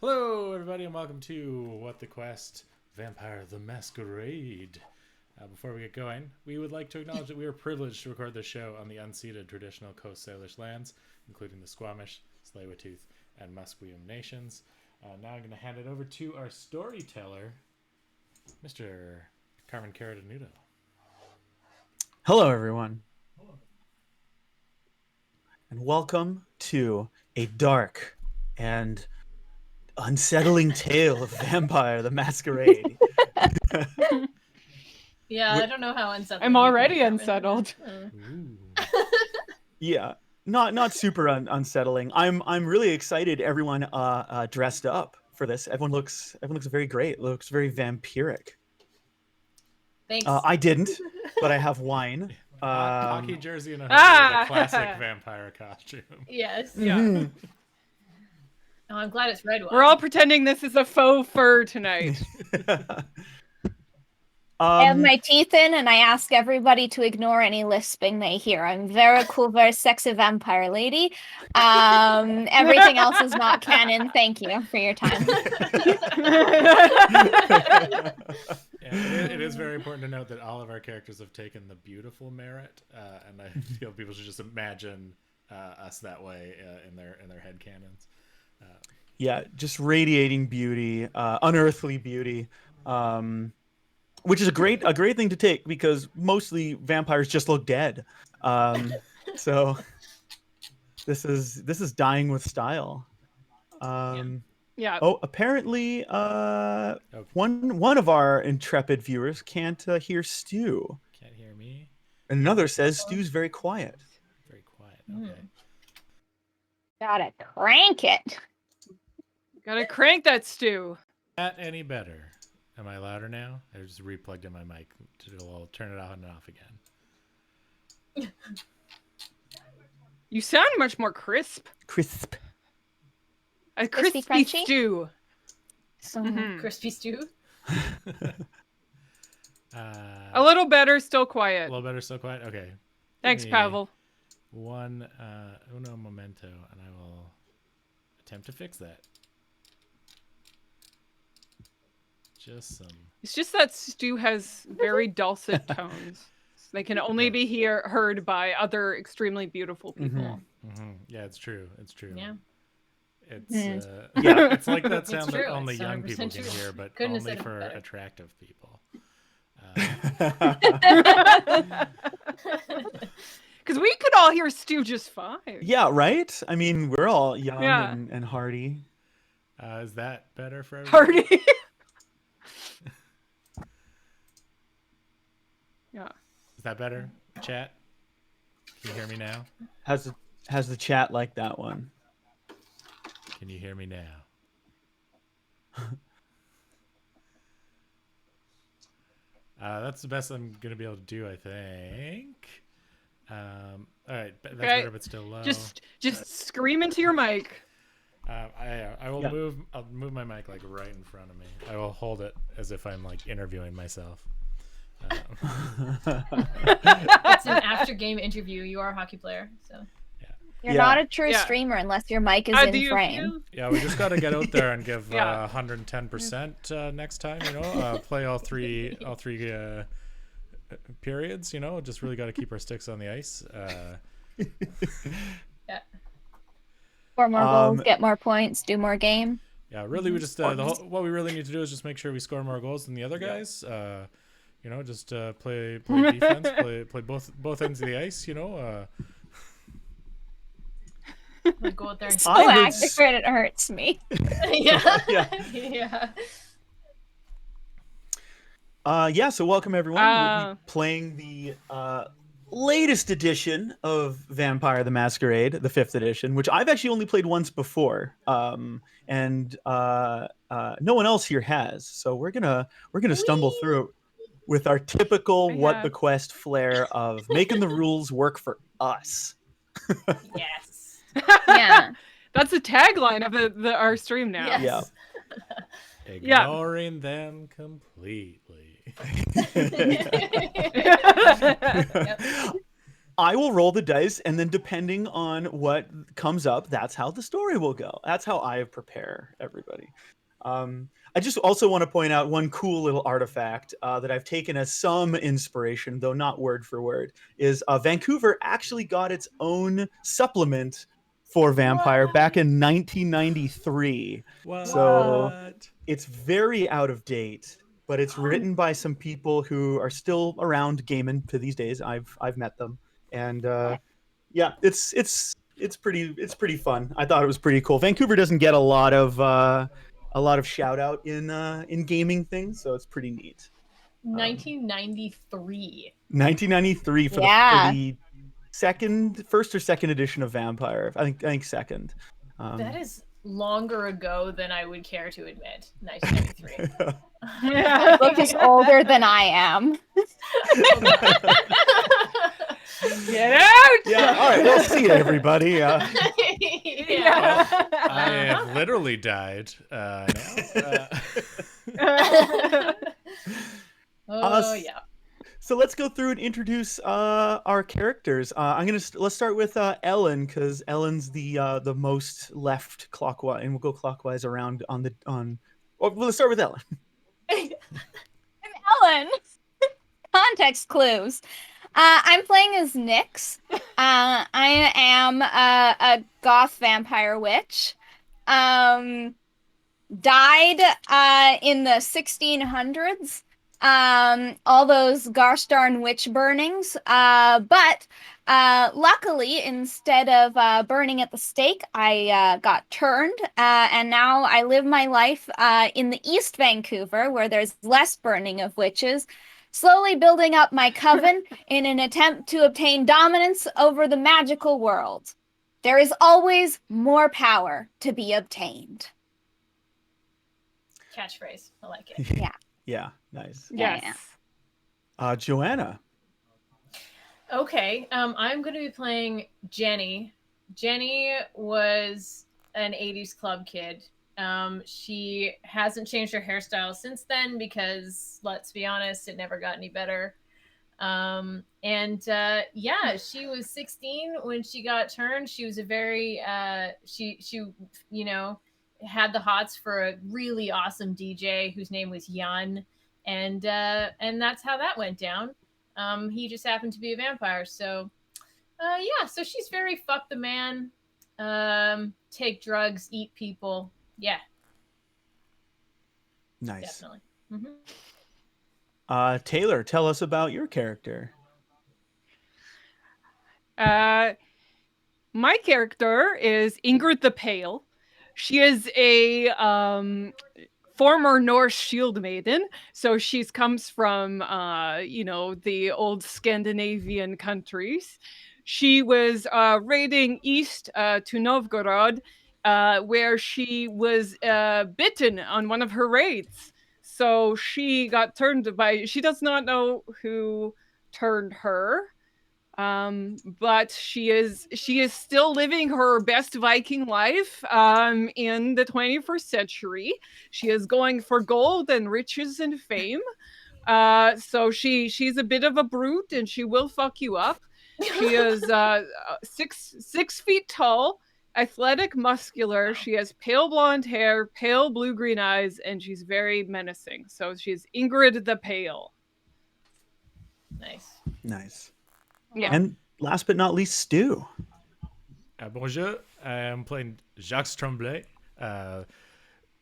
Hello, everybody, and welcome to What the Quest Vampire the Masquerade. Before we get going, we would like to acknowledge that we are privileged to record this show on the unceded traditional Coast Salish lands, including the Squamish, Tsleil-Waututh, and Musqueam nations. Now I'm going to hand it over to our storyteller, Mr. Carmin Carotenuto. Hello, everyone. And welcome to a dark and unsettling tale of Vampire the Masquerade. Yeah, I don't know how unsettling. I'm already unsettled. Yeah, not super unsettling. I'm really excited. Everyone dressed up for this. Everyone looks very great. Looks very vampiric. Thanks. I didn't, but I have wine. Hockey jersey and a hoodie, the classic vampire costume. Yes. Yeah. Mhm. Oh, I'm glad it's red wine. We're all pretending this is a faux fur tonight. I have my teeth in, and I ask everybody to ignore any lisping they hear. I'm very cool, very sexy vampire lady. Everything else is not canon. Thank you for your time. It is very important to note that all of our characters have taken the beautiful merit, and I feel people should just imagine us that way in their head canons. Yeah, just radiating beauty, unearthly beauty, which is a great thing to take because mostly vampires just look dead. So this is dying with style. Yeah. Oh, apparently, one of our intrepid viewers can't hear Stu. Can't hear me. Another says Stu's very quiet. Very quiet. Okay. Gotta crank it. Gotta crank that stew. That any better? Am I louder now? I just replugged in my mic to turn it on and off again. You sound much more crisp. Crisp. A Crispy, crispy crunchy? stew. So Crispy stew. A little better, still A quiet. little better, so quiet. Okay. Thanks, Give me Pavel. One uno momento, and I will attempt to fix that. Just some. It's just that stew has very dulcet tones. They can only be heard by other extremely beautiful people. Mm-hmm. Yeah, it's true. It's true. Yeah. It's Yeah. it's like that sound that true. only It's young people 100% can true. hear, but Couldn't have only said it for better. attractive people. Because we could all hear stew just fine. Yeah, right? I mean, we're all young Yeah. and hardy. Is that better for everybody? Party. Yeah. Is that better? Chat? Can you hear me now? Has the chat like that one? Can you hear me now? That's the best I'm gonna be able to do, I think. All right, that's better, but still low. Just scream into your mic. I will Yeah. move. I'll move my mic like right in front of me. I will hold it as if I'm like interviewing myself. It's an after-game interview. You are a hockey player, so. you're Yeah. not a true Yeah. streamer unless your mic is Do in you frame. feel- Yeah, we just got to get out there and give Yeah. 110% next time. You know, play all three periods. You know, just really got to keep our sticks on the ice. Yeah. Score more goals, get more points, do more game. Yeah, really, we just what we really need to do is just make sure we score more goals than the other guys. You know, just play defense, play both ends of the ice. You know. Like, go out there and I Oh, would active credit hurts me. yeah. Yeah. Yeah. Yeah, so welcome everyone. We'll be playing the latest edition of Vampire the Masquerade, the 5th edition, which I've actually only played once before. And no one else here has. So we're gonna stumble through it with our typical What the Quest flair of making the rules work for us. Yes. Yeah. That's the tagline of our stream now. Yes. Yeah. Ignoring them completely. Yep. I will roll the dice, and then depending on what comes up, that's how the story will go. That's how I prepare everybody. I just also want to point out one cool little artifact that I've taken as some inspiration, though not word for word, is Vancouver actually got its own supplement for Vampire back in 1993. What? So it's very out of date, but it's written by some people who are still around gaming to these days. I've met them, and yeah, it's pretty fun. I thought it was pretty cool. Vancouver doesn't get a lot of shout out in gaming things, so it's pretty neat. 1993. 1993 for the first or second edition of Vampire. I think second. That is longer ago than I would care to admit. 1993. Look is older than I am. Get out! Yeah, all right, we'll see you, everybody. Yeah. I have literally died now. Yeah. So let's go through and introduce our characters. Let's start with Ellen, because Ellen's the most left clockwise, and we'll go clockwise around well, let's start with Ellen. I'm Ellen. Context clues. I'm playing as Nyx. I am a goth vampire witch. Died in the 1600s. All those gosh darn witch burnings. But luckily, instead of burning at the stake, I got turned. And now I live my life in the East Vancouver, where there's less burning of witches. Slowly building up my coven in an attempt to obtain dominance over the magical world. There is always more power to be obtained. Catchphrase. I like it. Yeah. Yeah, nice. Yes. Joanna. Okay. I'm going to be playing Jenny. Jenny was an 80s club kid. She hasn't changed her hairstyle since then because, let's be honest, it never got any better. Yeah, she was 16 when she got turned. She was a very, she had the hots for a really awesome DJ whose name was Jan. And that's how that went down. He just happened to be a vampire. So, yeah, so she's very fuck the man, take drugs, eat people. Yeah. Nice. Definitely. Mm-hmm. Taylor, tell us about your character. My character is Ingrid the Pale. She is a former Norse shield maiden, so she comes from the old Scandinavian countries. She was raiding east to Novgorod, where she was bitten on one of her raids. So she got turned by. She does not know who turned her. But she is still living her best Viking life in the 21st century. She is going for gold and riches and fame. So she's a bit of a brute, and she will fuck you up. She is 6 feet tall, athletic, muscular. She has pale blonde hair, pale blue-green eyes, and she's very menacing. So she's Ingrid the Pale. Nice. Yeah. And last but not least, Stu. Bonjour. I'm playing Jacques Tremblay,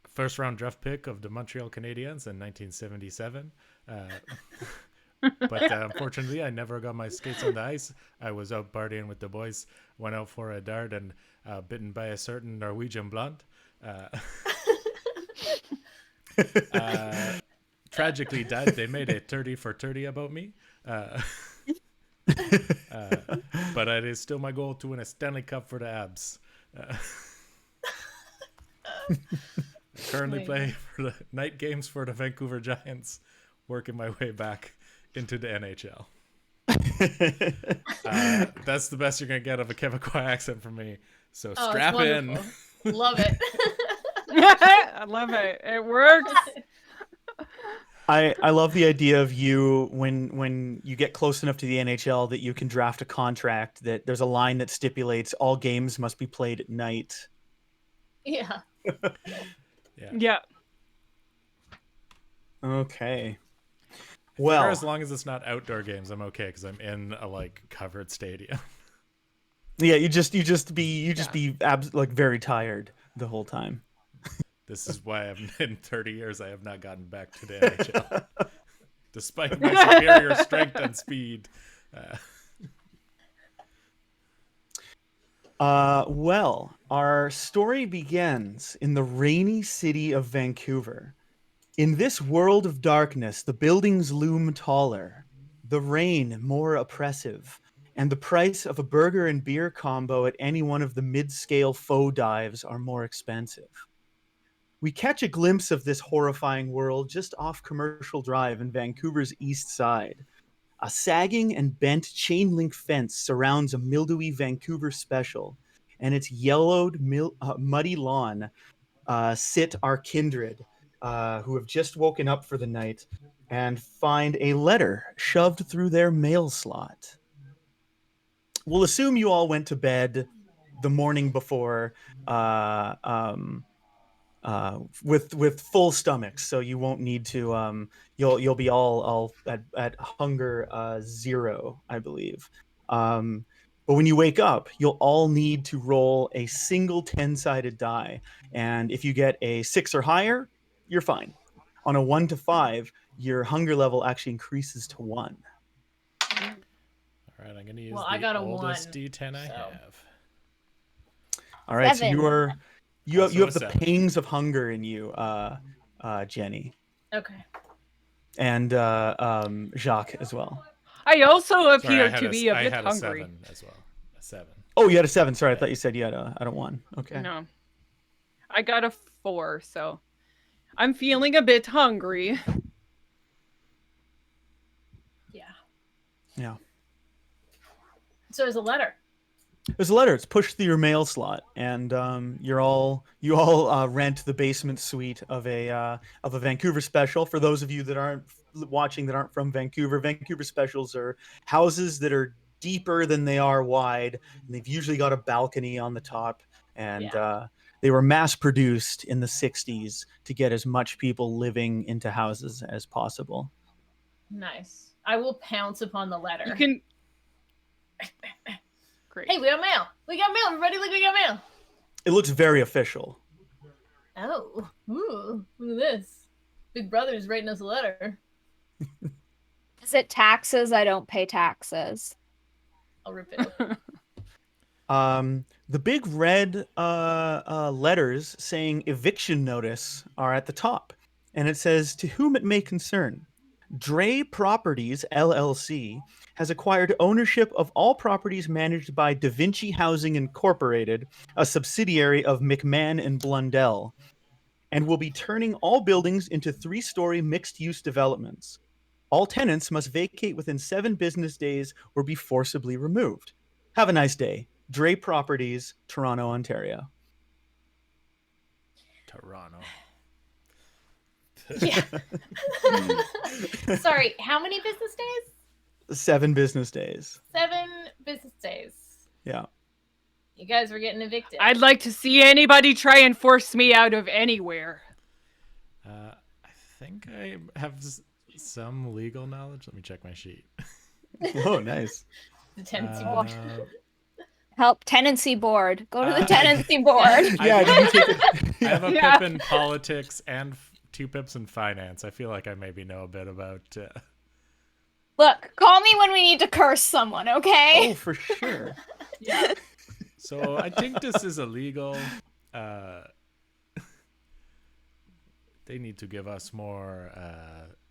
first round draft pick of the Montreal Canadiens in 1977. But unfortunately, I never got my skates on the ice. I was out partying with the boys, went out for a dart, and bitten by a certain Norwegian blonde. Tragically died. They made a 30 for 30 about me. But it is still my goal to win a Stanley Cup for the Abs. I currently play for the night games for the Vancouver Giants, working my way back into the NHL. That's the best you're going to get of a Quebecois accent from me. So strap in. Love it. I love it. It works. I love the idea of you when you get close enough to the NHL that you can draft a contract that there's a line that stipulates all games must be played at night. Yeah. Yeah. Okay. Well, as Well, long as it's not outdoor games, I'm okay because I'm in a like covered stadium. yeah, you just be like very tired the whole time. This is why in 30 years I have not gotten back to the NHL, despite my superior strength and speed. Well, our story begins in the rainy city of Vancouver. In this world of darkness, the buildings loom taller, the rain more oppressive, and the price of a burger and beer combo at any one of the mid-scale faux dives are more expensive. We catch a glimpse of this horrifying world just off Commercial Drive in Vancouver's east side. A sagging and bent chain link fence surrounds a mildewy Vancouver special, and its yellowed, muddy lawn sit our kindred who have just woken up for the night and find a letter shoved through their mail slot. We'll assume you all went to bed the morning before with full stomachs, so you won't need to. You'll be all at hunger 0, I believe. But when you wake up, you'll all need to roll a single 10-sided die, and if you get a 6 or higher, you're fine. On a 1 to 5, your hunger level actually increases to 1. All right, I'm gonna use I got a oldest 1, D10 I so. have. All right, 7. so you Also have a the 7. pangs of hunger in you, Jenny, Okay. and Jacques as well. I also Sorry, appear to be a I bit had hungry. a 7 as well. A 7. Oh, you had a 7. Sorry, I thought you said you had a 1. Okay. No. I got a 4, so I'm feeling a bit hungry. Yeah. Yeah. So there's a letter. There's a letter. It's pushed through your mail slot, and you all rent the basement suite of a Vancouver special. For those of you that aren't watching that aren't from Vancouver, Vancouver specials are houses that are deeper than they are wide, and they've usually got a balcony on the top. And they were mass produced in the '60s to get as much people living into houses as possible. Nice. I will pounce upon the letter. You can. Great. Hey, we got mail. We got mail. Everybody, look, we got mail. It looks very official. Oh, ooh, look at this. Big Brother's writing us a letter. Is it taxes? I don't pay taxes. I'll rip it open. The big red letters saying eviction notice are at the top, and it says, "To whom it may concern, Dre Properties LLC has acquired ownership of all properties managed by Da Vinci Housing Incorporated, a subsidiary of McMahon and Blundell, and will be turning all buildings into 3-story mixed-use developments. All tenants must vacate within 7 business days or be forcibly removed. Have a nice day. Dre Properties, Toronto, Ontario." Toronto. Yeah. Sorry, how many business days? 7 business days. 7 business days. Yeah. You guys were getting evicted. I'd like to see anybody try and force me out of anywhere. I think I have some legal knowledge. Let me check my sheet. Oh, nice. The tenancy board. Help tenancy board. Go to the tenancy board. Yeah, did you take it? I have a Yeah. pip in politics and 2 pips in finance. I feel like I maybe know a bit about. Look, call me when we need to curse someone, okay? Oh, for sure. Yeah. So I think this is illegal. They need to give us more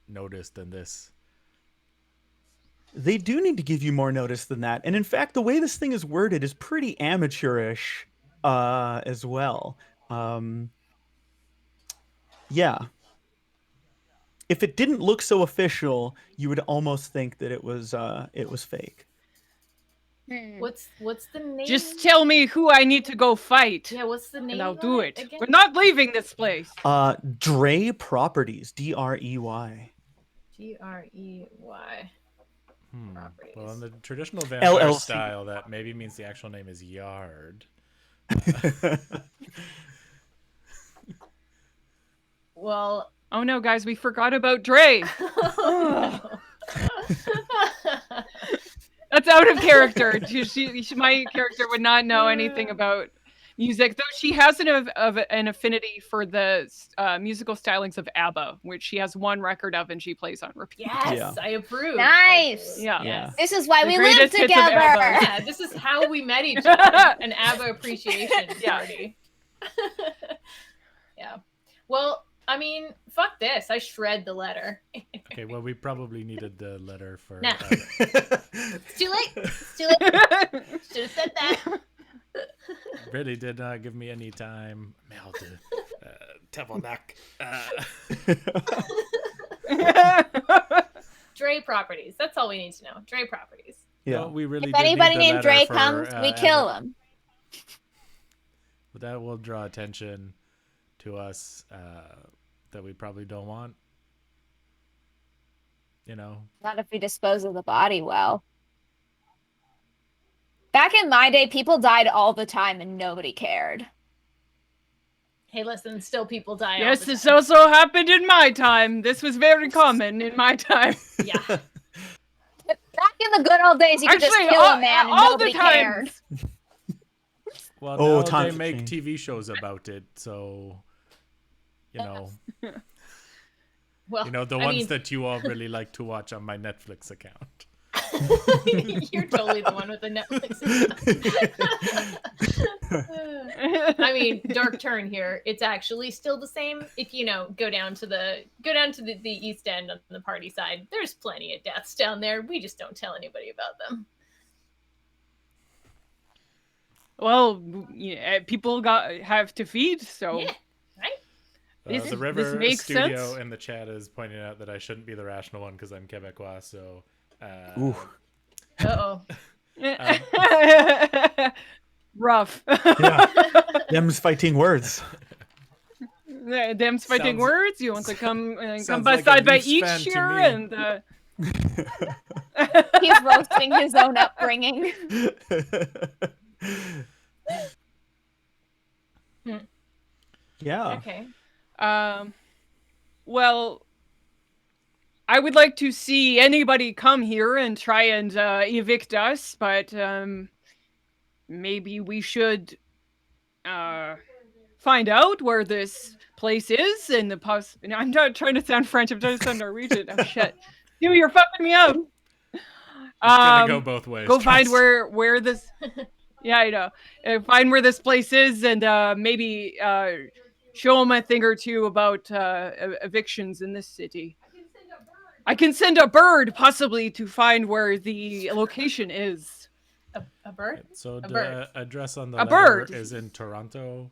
notice than this. They do need to give you more notice than that. And in fact, the way this thing is worded is pretty amateurish as well. Yeah. If it didn't look so official, you would almost think that it was fake. What's the name? Just tell me who I need to go fight, Yeah, what's the name? and I'll on do it. again? We're not leaving this place. Dre Properties, Drey. Grey. Well, in the traditional vampire LLC. style, that maybe means the actual name is Yard. Well, Oh no, guys, we forgot about Dre. That's out of character. My character would not know anything about music, though she has an affinity for the musical stylings of ABBA, which she has one record of and she plays on repeat. Yes, Yeah. I approve. Nice. Yeah. Yes. This is why The we live greatest hits of together. ABBA. Yeah, this is how we met each other. An ABBA appreciation party. Yeah. Well, I mean, fuck this. I shred the letter. Okay, well, we probably needed the letter for... Nah. It's too late. It's too late. Should have said that. Really did not give me any time. Melde. Tabernac. Dre properties. That's all we need to know. Dre properties. Yeah. Well, we really If did need anybody the named letter Dre for, comes, we kill Emma. him. But that will draw attention to us that we probably don't want. You know? Not if we dispose of the body well. Back in my day, people died all the time and nobody cared. Hey, listen, still people die. Yes, all the this time. also happened in my time. This was very common in my time. Yeah. But back in the good old days, you could just Actually, kill all- a man and all the nobody cared. times. Well, Oh, now times they have make changed. TV shows about it, so... You know, Well, the I ones mean, that you all really like to watch on my Netflix account. you're totally the one with the Netflix account. I mean, dark turn here. It's actually still the same. If go down to the East End on the party side, there's plenty of deaths down there. We just don't tell anybody about them. Well, people have to feed, so Yeah, right? This The River makes Studio sense. in the chat is pointing out that I shouldn't be the rational one because I'm Quebecois, so... Ooh. Uh-oh. rough. Yeah. Them's fighting words. Them's fighting Sounds- words. You want to come sounds by like a side by Leafs each fan to here me. and He's roasting his own upbringing. Yeah. Okay. well, I would like to see anybody come here and try and evict us, but maybe we should find out where this place is and the I'm not trying to sound French. I'm trying to sound Norwegian. Oh shit, dude, you're fucking me up. It's gonna go both ways. Go find trust. where this. Yeah, I know. Find where this place is and maybe show them a thing or two about evictions in this city. I can send a bird, possibly, to find where the location is. A bird? So A the bird. A address on the letter bird. is in Toronto.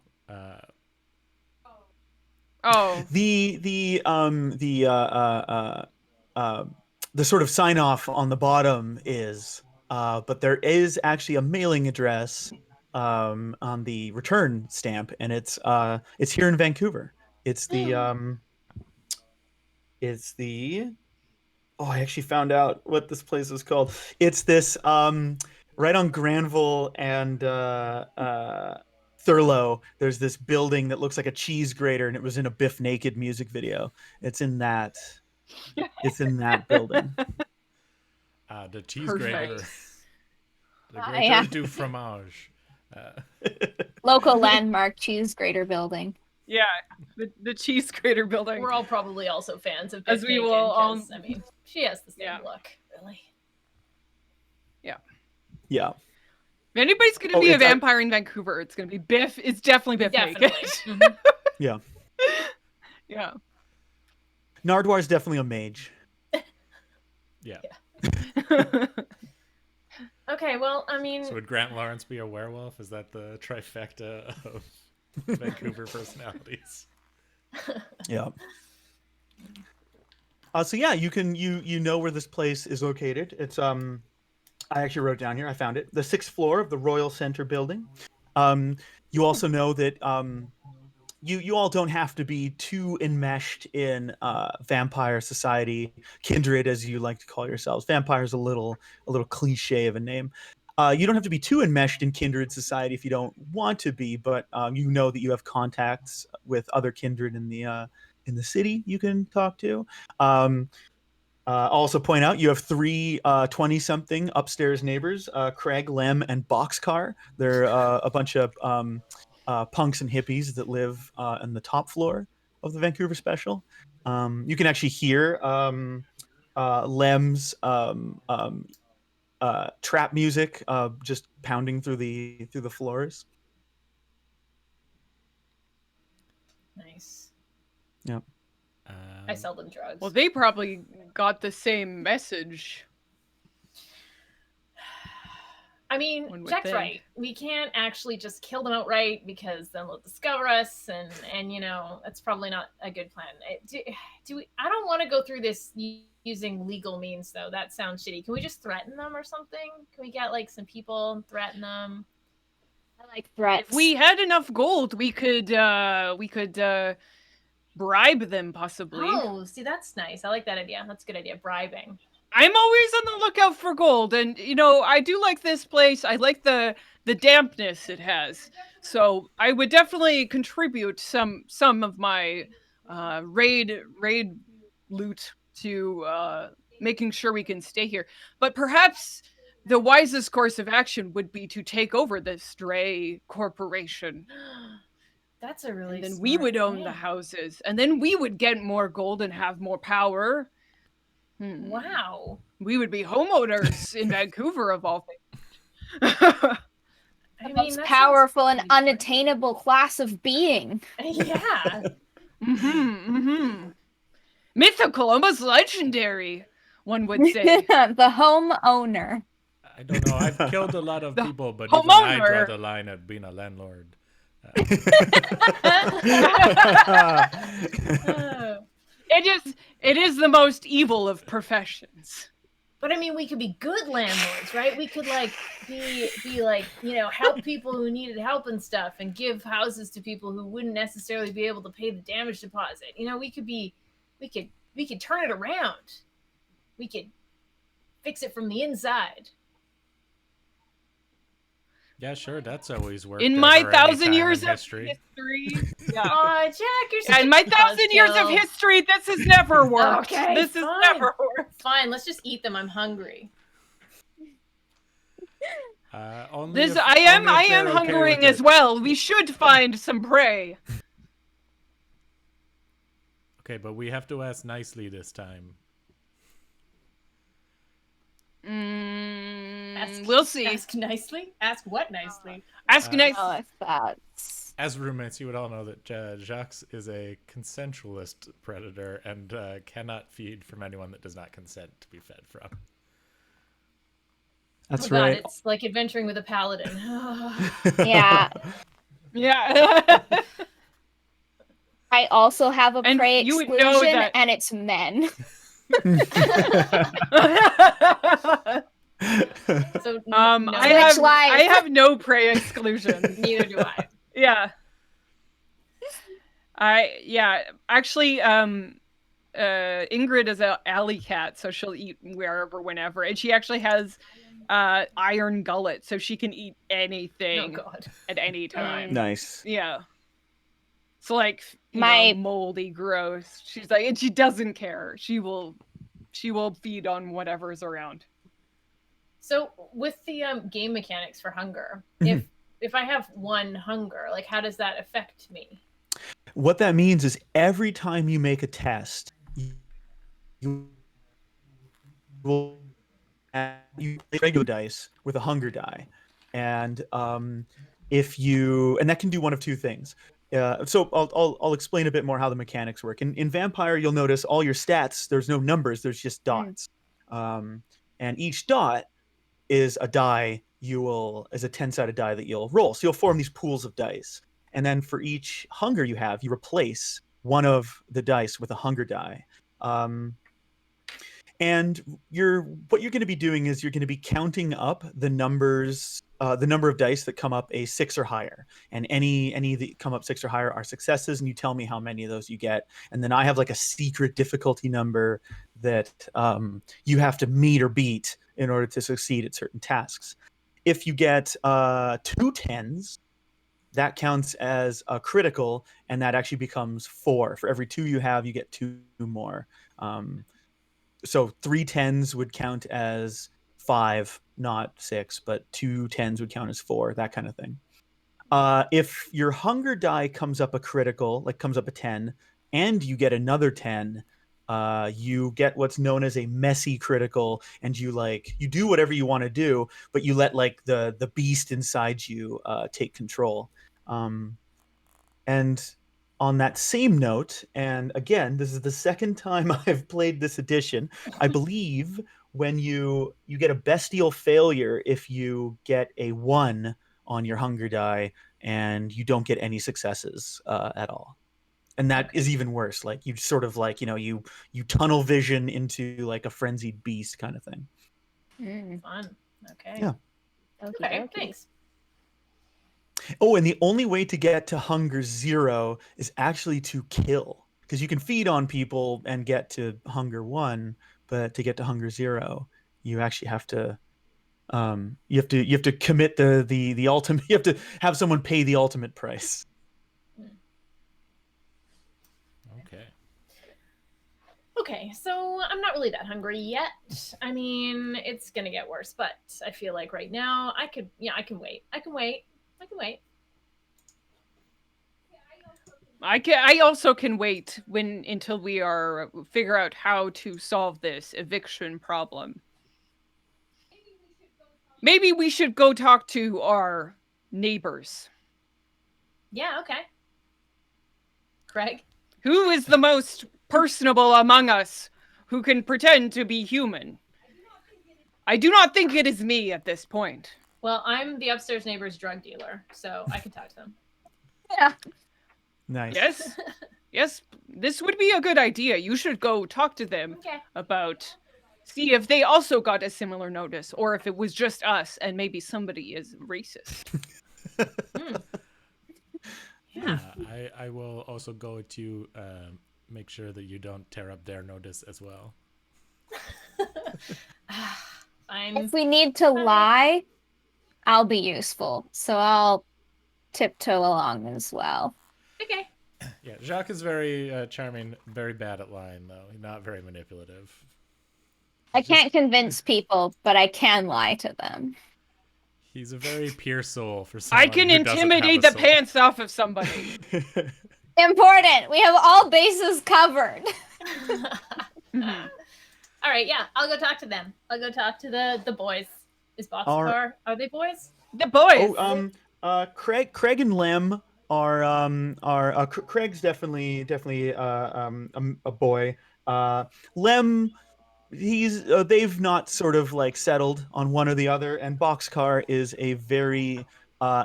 Oh, The sort of sign off on the bottom is, but there is actually a mailing address on the return stamp, and it's here in Vancouver. It's the oh, I actually found out what this place is called. It's this right on Granville and Thurlow. There's this building that looks like a cheese grater, and it was in a Biff Naked music video. It's in that building. The cheese Perfect. grater. The Ah, grater yeah. du fromage. Local landmark cheese grater building. yeah, the cheese grater building. We're all probably also fans of As Biff we Naked, will all- 'cause, I mean, she has the same Yeah. look, really. Yeah. If anybody's gonna Oh, be a it's- vampire in Vancouver, it's gonna be Biff. It's definitely Biff Definitely. Naked. Mhm. Yeah. Yeah. Nardwar's definitely a mage. Yeah. Okay, well, I mean, So would Grant Lawrence be a werewolf? Is that the trifecta of Vancouver personalities? Yeah. So yeah, you know where this place is located. It's I actually wrote down here. I found it. The 6th floor of the Royal Center building. You also know that you all don't have to be too enmeshed in vampire society, kindred as you like to call yourselves. Vampire's a little cliche of a name. You don't have to be too enmeshed in kindred society if you don't want to be, but you know that you have contacts with other kindred in the city you can talk to. I'll also point out you have three 20-something upstairs neighbors, Craig, Lem, and Boxcar. They're a bunch of punks and hippies that live on the top floor of the Vancouver Special. You can actually hear Lem's trap music just pounding through the floors. Nice. Yeah. I sell them drugs. Well, they probably got the same message. I mean, One would Jack's think. right. We can't actually just kill them outright because then they'll discover us, and that's probably not a good plan. I don't want to go through this using legal means, though. That sounds shitty. Can we just threaten them or something? Can we get like some people and threaten them? I like threats. If we had enough gold, we could bribe them, possibly. Oh, see, that's nice. I like that idea. That's a good idea. Bribing. I'm always on the lookout for gold, and I do like this place. I like the dampness it has, so I would definitely contribute some of my raid loot to making sure we can stay here. But perhaps the wisest course of action would be to take over the Stray Corporation. That's a really And then smart we would own plan. the houses, and then we would get more gold and have more power. Wow. We would be homeowners in Vancouver, of all things. I The mean, most that powerful and sounds pretty unattainable class of being. fun. Yeah. Mythical, almost legendary, one would say. The homeowner. I don't know. I've killed a lot of The people, but even I draw homeowner. the line at being a landlord. It is the most evil of professions. But I mean, we could be good landlords, right? We could like be like, help people who needed help and stuff, and give houses to people who wouldn't necessarily be able to pay the damage deposit. We could turn it around. We could fix it from the inside. Yeah, sure. That's always worked. In my over any 1,000 time years in of history. history. Yeah. Aw, Jack, you're such In a my 1,000 years of buzzkill. history, this has never worked. Okay, This has fine. never worked. Fine, let's just eat them. I'm hungry. Only if I am they're okay hungering with as it. well. We should find some prey. Okay, but we have to ask nicely this time. We'll see. Ask nicely? Ask what nicely? Ask nice. Oh, if that's... As roommates, you would all know that Jacques is a consensualist predator and cannot feed from anyone that does not consent to be fed from. That's Oh, God, right. it's like adventuring with a paladin. Yeah. Yeah. I also have a And prey you would know exclusion, that- and it's men. So I Switch life. have no prey exclusion. neither do I. Yeah. Actually, Ingrid is an alley cat, so she'll eat wherever, whenever, and she actually has iron gullet, so she can eat Oh anything God. at any time. Nice. Yeah. So like My- moldy, gross. She's like, and she doesn't care. She will feed on whatever's around. So with the game mechanics for hunger, Mhm. if I have one hunger, like how does that affect me? What that means is every time you make a test, you will you play regular dice with a hunger die, and that can do one of two things. So I'll explain a bit more how the mechanics work. In Vampire, you'll notice all your stats. There's no numbers. There's just dots, and each dot is a die is a 10-sided die that you'll roll. So you'll form these pools of dice. And then for each hunger you have, you replace one of the dice with a hunger die. And what you're going to be doing is you're going to be counting up the numbers the number of dice that come up a 6 or higher, and any that come up 6 or higher are successes, and you tell me how many of those you get, and then I have like a secret difficulty number that you have to meet or beat in order to succeed at certain tasks. If you get 2 10s, that counts as a critical, and that actually becomes 4. For every 2 you have, you get 2 more. So 3 10s would count as 5, not 6, but 2 10s would count as 4, that kind of thing. If your hunger die comes up a critical, like comes up a 10, and you get another 10, you get what's known as a messy critical, and you do whatever you want to do, but you let like the beast inside you take control. And on that same note, and again, this is the second time I've played this edition, I believe when you get a bestial failure if you get a 1 on your hunger die and you don't get any successes at all. And that is even worse. Like you sort of like, you tunnel vision into like a frenzied beast kind of thing. Fun. Okay. Yeah. Okay, thanks. Oh, and the only way to get to hunger 0 is actually to kill, because you can feed on people and get to hunger 1, but to get to hunger 0, you actually have to you have to commit the ultimate. You have to have someone pay the ultimate price. Okay, so I'm not really that hungry yet. I mean, it's gonna get worse, but I feel like right now I can wait. I can wait. I also can wait until we figure out how to solve this eviction problem. Maybe we should go talk to our neighbors. Yeah, okay. Craig? Who is the most personable among us who can pretend to be human? I do not think it is me at this point. Well, I'm the upstairs neighbor's drug dealer, so I can talk to them. Yeah. Nice. Yes, this would be a good idea. You should go talk to them about, see if they also got a similar notice, or if it was just us and maybe somebody is racist. Yeah. I will also go to make sure that you don't tear up their notice as well. Fine. If we need to lie, I'll be useful. So I'll tiptoe along as well. Okay. Yeah, Jacques is very charming, very bad at lying, though. Not very manipulative. I can't convince people, but I can lie to them. He's a very pure soul for someone I can who doesn't intimidate have the a soul. pants off of somebody. Important. We have all bases covered. All right, yeah, I'll go talk to them. I'll go talk to the boys. Is Boxcar? Are they boys? The boys. Craig and Lem are Craig's definitely a boy. Lem, they've not sort of like settled on one or the other, and Boxcar is a very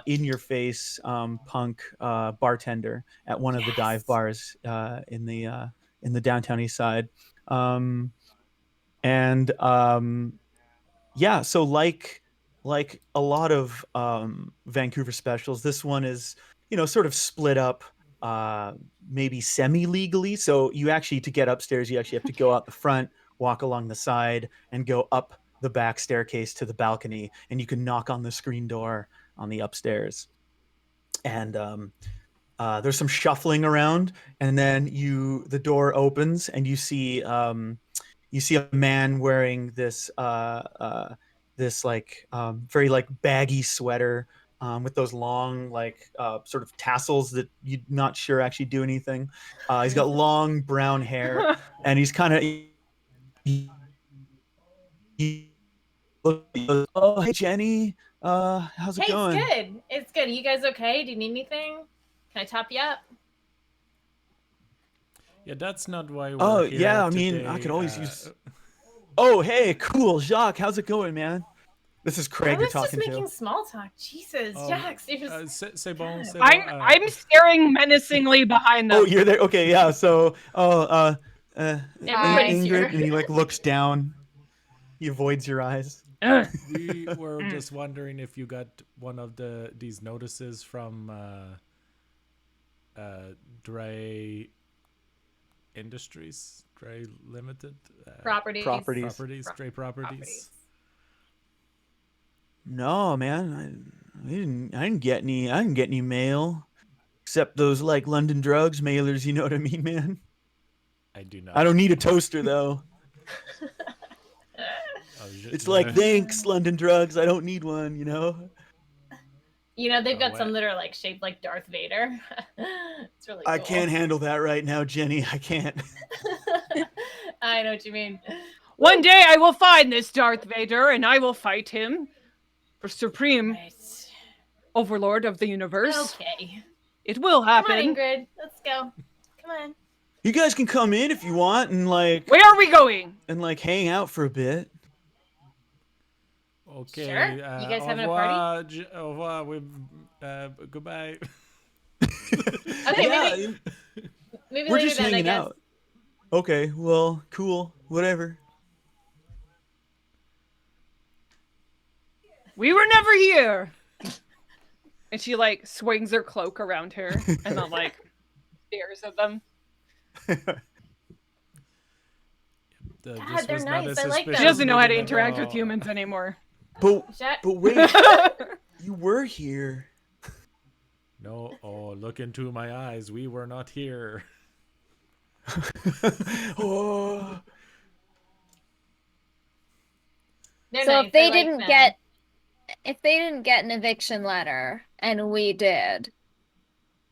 in your face punk bartender at one of the dive bars in the downtown east side. Yeah, so like a lot of Vancouver specials, this one is sort of split up maybe semi-legally. So you actually, to get upstairs, you actually have to go out the front, walk along the side, and go up the back staircase to the balcony, and you can knock on the screen door on the upstairs. And there's some shuffling around, and then the door opens, and you see a man wearing this very like baggy sweater with those long sort of tassels that you're not sure actually do anything. He's got long brown hair, and he's kind of oh, hey Jenny, how's it going? It's good. You guys okay? Do you need anything? Can I top you up? Yeah, that's not why we're here yeah, I today. mean, I could always use. Oh, hey, cool, Jacques, how's it going, man? This is Craig you're talking to. I was just making small talk. Jesus, Jacques, c'est bon. I'm staring menacingly behind them. Oh, you're there. Okay, yeah. So, Everybody's Ingrid, here. and he like looks down. He avoids your eyes. We were just wondering if you got one of these notices from Dre Industries, Dre Limited, Properties. Dre Properties. No, man, I didn't get any. I didn't get any mail, except those like London Drugs mailers. You know what I mean, man? I do not. I don't need a toaster though. It's like, thanks, London Drugs. I don't need one. You know. You know, they've got some that are like shaped like Darth Vader. It's really cool. I can't handle that right now, Jenny. I can't. I know what you mean. One day I will find this Darth Vader and I will fight him for supreme overlord of the universe. Okay. It will happen. Come on, Ingrid. Let's go. Come on. You guys can come in if you want and like. Where are we going? And like hang out for a bit. Okay. Sure. You guys having a party? Au revoir. Goodbye. Okay, Yeah, maybe we're later just then, I hanging guess. out. Okay, well, cool, whatever. We were never here. And she like swings her cloak around her and then like stares at them. God, they're nice. I like them. She doesn't know how to interact with humans anymore. But wait, you were here. No, look into my eyes. We were not here. Oh. They're So nice. if they I like didn't them. get an eviction letter and we did,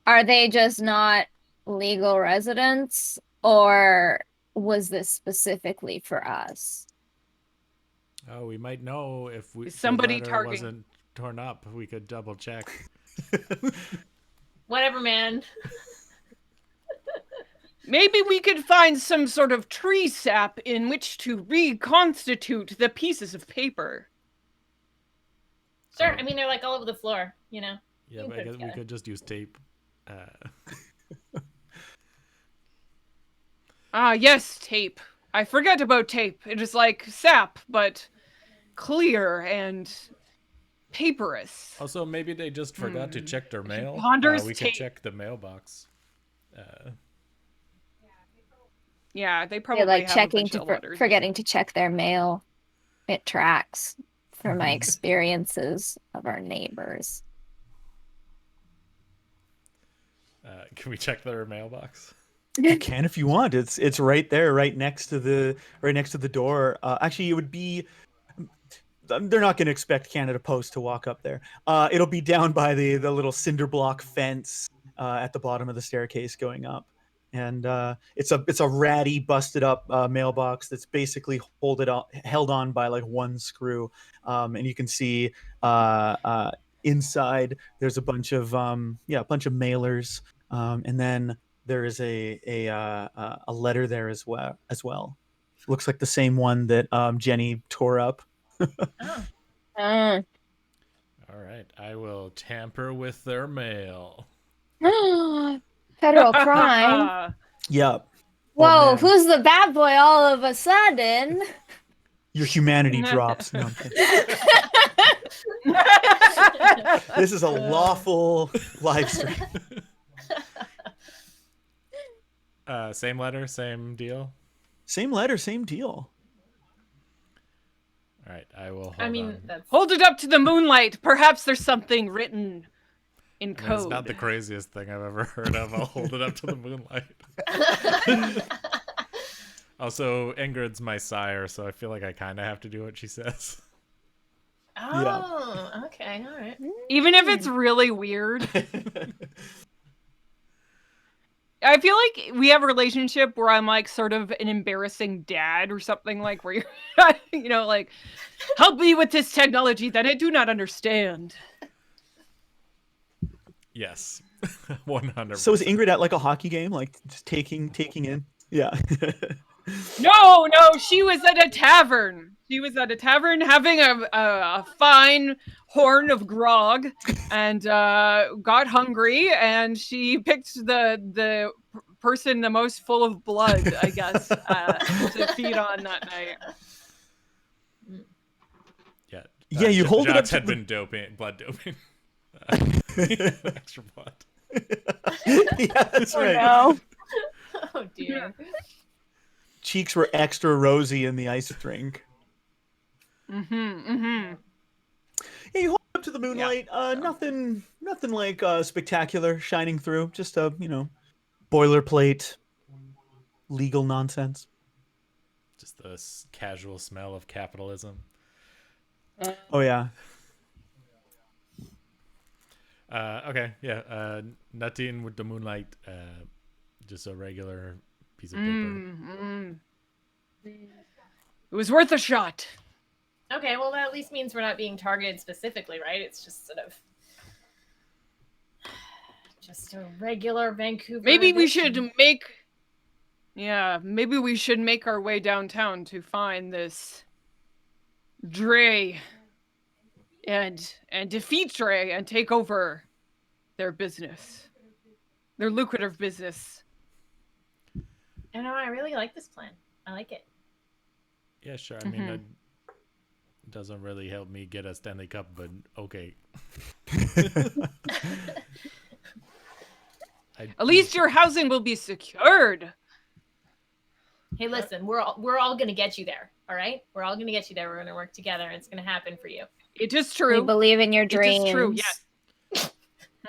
are they just not legal residents, or was this specifically for us? Oh, we might know if Somebody the letter targeting. wasn't torn up. We could double check. Whatever, man. Maybe we could find some sort of tree sap in which to reconstitute the pieces of paper. Sure. I mean, they're like all over the floor, you know. Yeah, You but I can put it guess we together. could just use tape. Yes, tape. I forget about tape. It is like sap, but clear and paperous. Also, maybe they just forgot to check their mail. Ponderous we tape. could check the mailbox. Yeah, they probably They're like have checking a bunch to of letters. forgetting to check their mail. It tracks from my experiences of our neighbors. Can we check their mailbox? You can if you want. It's right there, right next to the door. Actually, it would be. They're not going to expect Canada Post to walk up there. It'll be down by the little cinder block fence at the bottom of the staircase going up, and it's a ratty, busted up mailbox that's basically held on by like one screw, and you can see inside there's a bunch of mailers, and then there is a letter there as well. Looks like the same one that Jenny tore up. Oh. All right, I will tamper with their mail. Federal crime. Yeah. Whoa, man. who's the bad boy all of a sudden? Your humanity drops. No, I'm kidding. This is a lawful live stream. Same letter, same deal. Same letter, same deal. All right, I will. That's Hold it up to the moonlight. Perhaps there's something written in code. It's not the craziest thing I've ever heard of. I'll hold it up to the moonlight. Also, Ingrid's my sire, so I feel like I kind of have to do what she says. Oh, okay, all right. Even if it's really weird. I feel like we have a relationship where I'm like sort of an embarrassing dad or something, like where you're, like, help me with this technology that I do not understand. Yes, 100%. So is Ingrid at like a hockey game, like just taking in? Yeah. No, she was at a tavern. She was at a tavern having a fine horn of grog and got hungry, and she picked the person the most full of blood, I guess, to feed on that night. Yeah, you hold it up Jacques to had the... been blood doping. Extra blood. Yeah, that's Oh right. no. Oh dear. Cheeks were extra rosy in the ice drink. Mm-hmm. Yeah, you hold it up to the moonlight. Nothing like spectacular shining through. Just a boilerplate legal nonsense. Just the casual smell of capitalism. Oh yeah. Okay, yeah. Nothing with the moonlight. Just a regular piece of paper. Mm-hmm. It was worth a shot. Okay, well that at least means we're not being targeted specifically, right? It's just sort of just a regular Vancouver. Maybe we edition. should make. Yeah, maybe we should make our way downtown to find this Dre and defeat Dre and take over their business, their lucrative business. I know. I really like this plan. I like it. Yeah, sure. I mean, it doesn't really help me get a Stanley Cup, but okay. At least your housing will be secured. Hey, listen, we're all gonna get you there. All right, we're all gonna get you there. We're gonna work together. It's gonna happen for you. It is We true. believe in your It dreams. is true. Yes.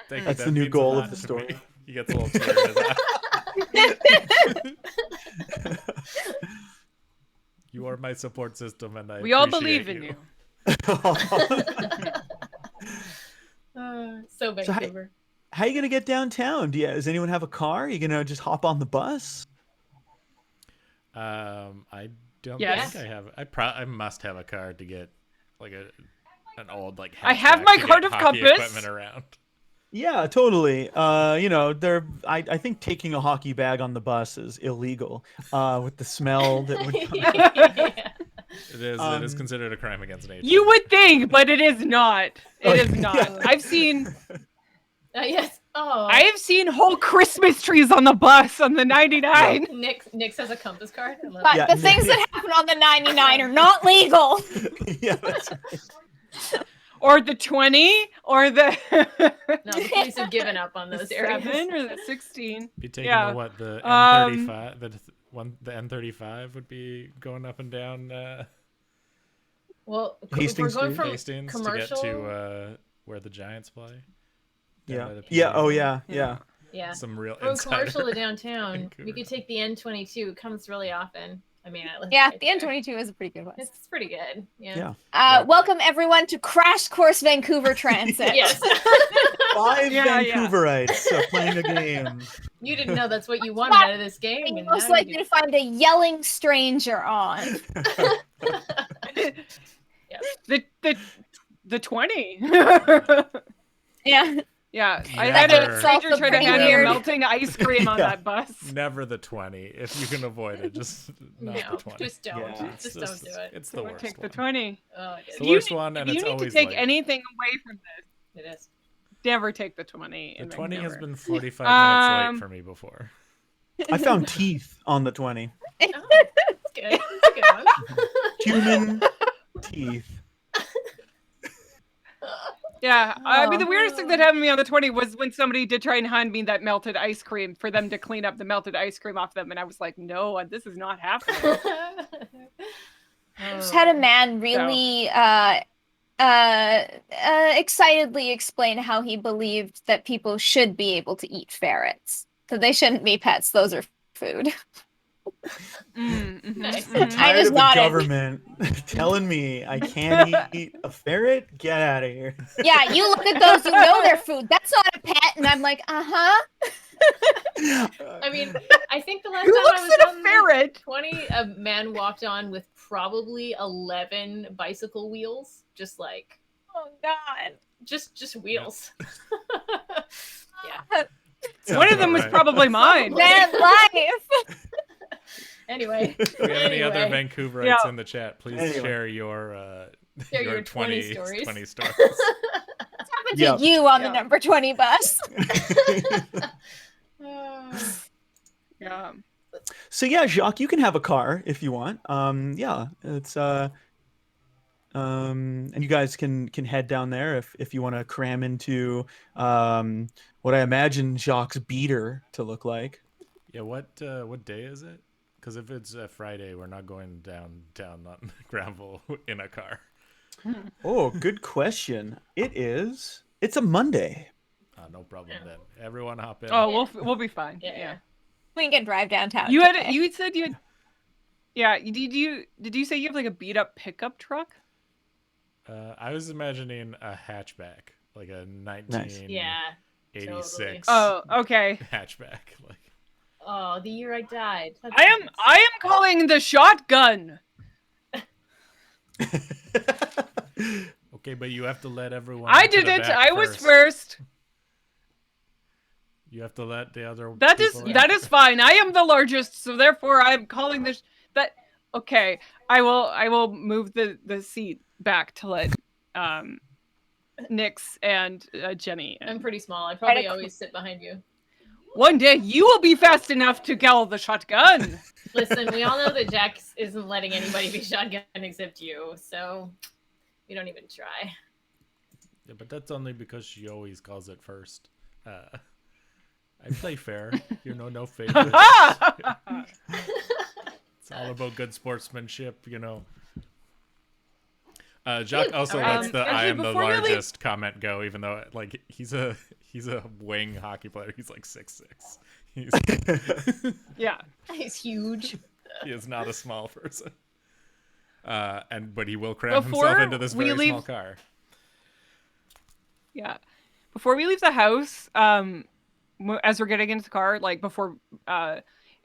Thank you, That's that the new means a goal lot of the to story. me. He gets a little teary in his eye. You are my support system, and I We all appreciate believe in you. So Vancouver. How are you gonna get downtown? Does anyone have a car? Are you gonna just hop on the bus? I don't Yes. think I have. I must have a car to get like an old like. I have hatchback my to get cart of hockey compass. equipment around. Yeah, totally. I think taking a hockey bag on the bus is illegal. With the smell that would come. Yeah. It is considered a crime against nature. You would think, but it is not. Oh, It is not. yeah. I've seen Yes. Oh. I have seen whole Christmas trees on the bus on the 99. Nick has a compass card. I love But Yeah, the things that happen on the 99 are not legal. Yeah, that's right. Or the 20, or the it. No, the police have given up on those areas. 7 or the 16. Be taking Yeah. the Um, N35. The N35 would be going up and down Well, Hastings we're going Street. from Hastings commercial. to get to where the Giants play. Down by Yeah. the Yeah. PA. Oh yeah. Yeah. Some real From insider. commercial to downtown, we Vancouver. could take the N22. It comes really often. I mean, I live Yeah, right the there. N22 is a pretty good one. It's pretty good. Yeah. Yeah. Yeah. Welcome everyone to Crash Course Vancouver Transit. Yes. 5 Yeah, yeah. Vancouverites playing a game. You didn't know that's what you wanted out of this game. And And you're most now you likely to find a yelling stranger on. The 20. Yeah. Yeah, I had Never. a stranger try to Pretty hand me weird. melting ice cream on Yeah. that bus. Never the 20. If you can avoid it, just not No, the 20. just don't. Yeah. It's Just don't do it. It's the Don't worst take the one. 20. Oh, it It's is. the You worst need- one, and if it's you need to always take late. anything away from this, It is. never take the 20. The in 20 has Vancouver. been 45 minutes Um, late for me before. I found teeth on the 20. Oh, that's good. That's a good one. Human teeth. Yeah, I mean, the Oh. weirdest thing that happened to me on the 20 was when somebody did try and hand me that melted ice cream for them to clean up the melted ice cream off them, and I was like, no, this is not happening. Just had a man really excitedly explain how he believed that people should be able to eat ferrets. So they shouldn't be pets, those are food. Nice. I'm I tired just of the nodded. government telling me I can't eat a ferret. Get out of here. Yeah, you look at those, you know they're food. That's not a pet. And I'm like, uh-huh. I mean, I think the last Who time I looks was at on a the ferret? 20, a man walked on with probably 11 bicycle wheels, just like Oh, God. just wheels. Sounds One of them about was right. probably mine. Man life. Anyway, If we have any other anyway. Vancouverites Yeah. in the chat, please Anyway. share your Share your 20 stories. 20 stories. What's happened Yep. to you on the Yeah. number 20 bus? Yeah. So yeah, Jacques, you can have a car if you want. Yeah, it's And you guys can head down there if you want to cram into what I imagine Jacques' beater to look like. Yeah, what day is it? Because if it's Friday, we're not going downtown on Granville in a car. Oh, good question. It's a Monday. No problem then. Everyone hop in. Oh, we'll be fine. Yeah. Yeah. We can drive downtown. You today. had you said you had. Yeah. Did you say you have like a beat up pickup truck? I was imagining a hatchback, like a 1986 Yeah. Oh, okay. hatchback. Like, Oh, the year I died. That's I am calling the shotgun. okay, but you have to let everyone. I into did the it. back I was first. You have to let the other. That is people in. that is fine. I am the largest, so therefore I'm calling this. That okay. I will move the seat back to let Nyx and Jenny in. I'm pretty small. I probably Right. always sit behind you. One day you will be fast enough to call the shotgun. Listen, we all know that Jack isn't letting anybody be shotgun except you, so we don't even try. Yeah, but that's only because she always calls it first. I play fair, no favorites. It's all about good sportsmanship, Jacques also lets the "I am the before we leave- largest" comment go, even though like he's a wing hockey player. He's like 6'6". Yeah. He's huge. He is not a small person. But he will cram Before himself into this we very leave- small car. Yeah. Before we leave the house, as we're getting into the car, like before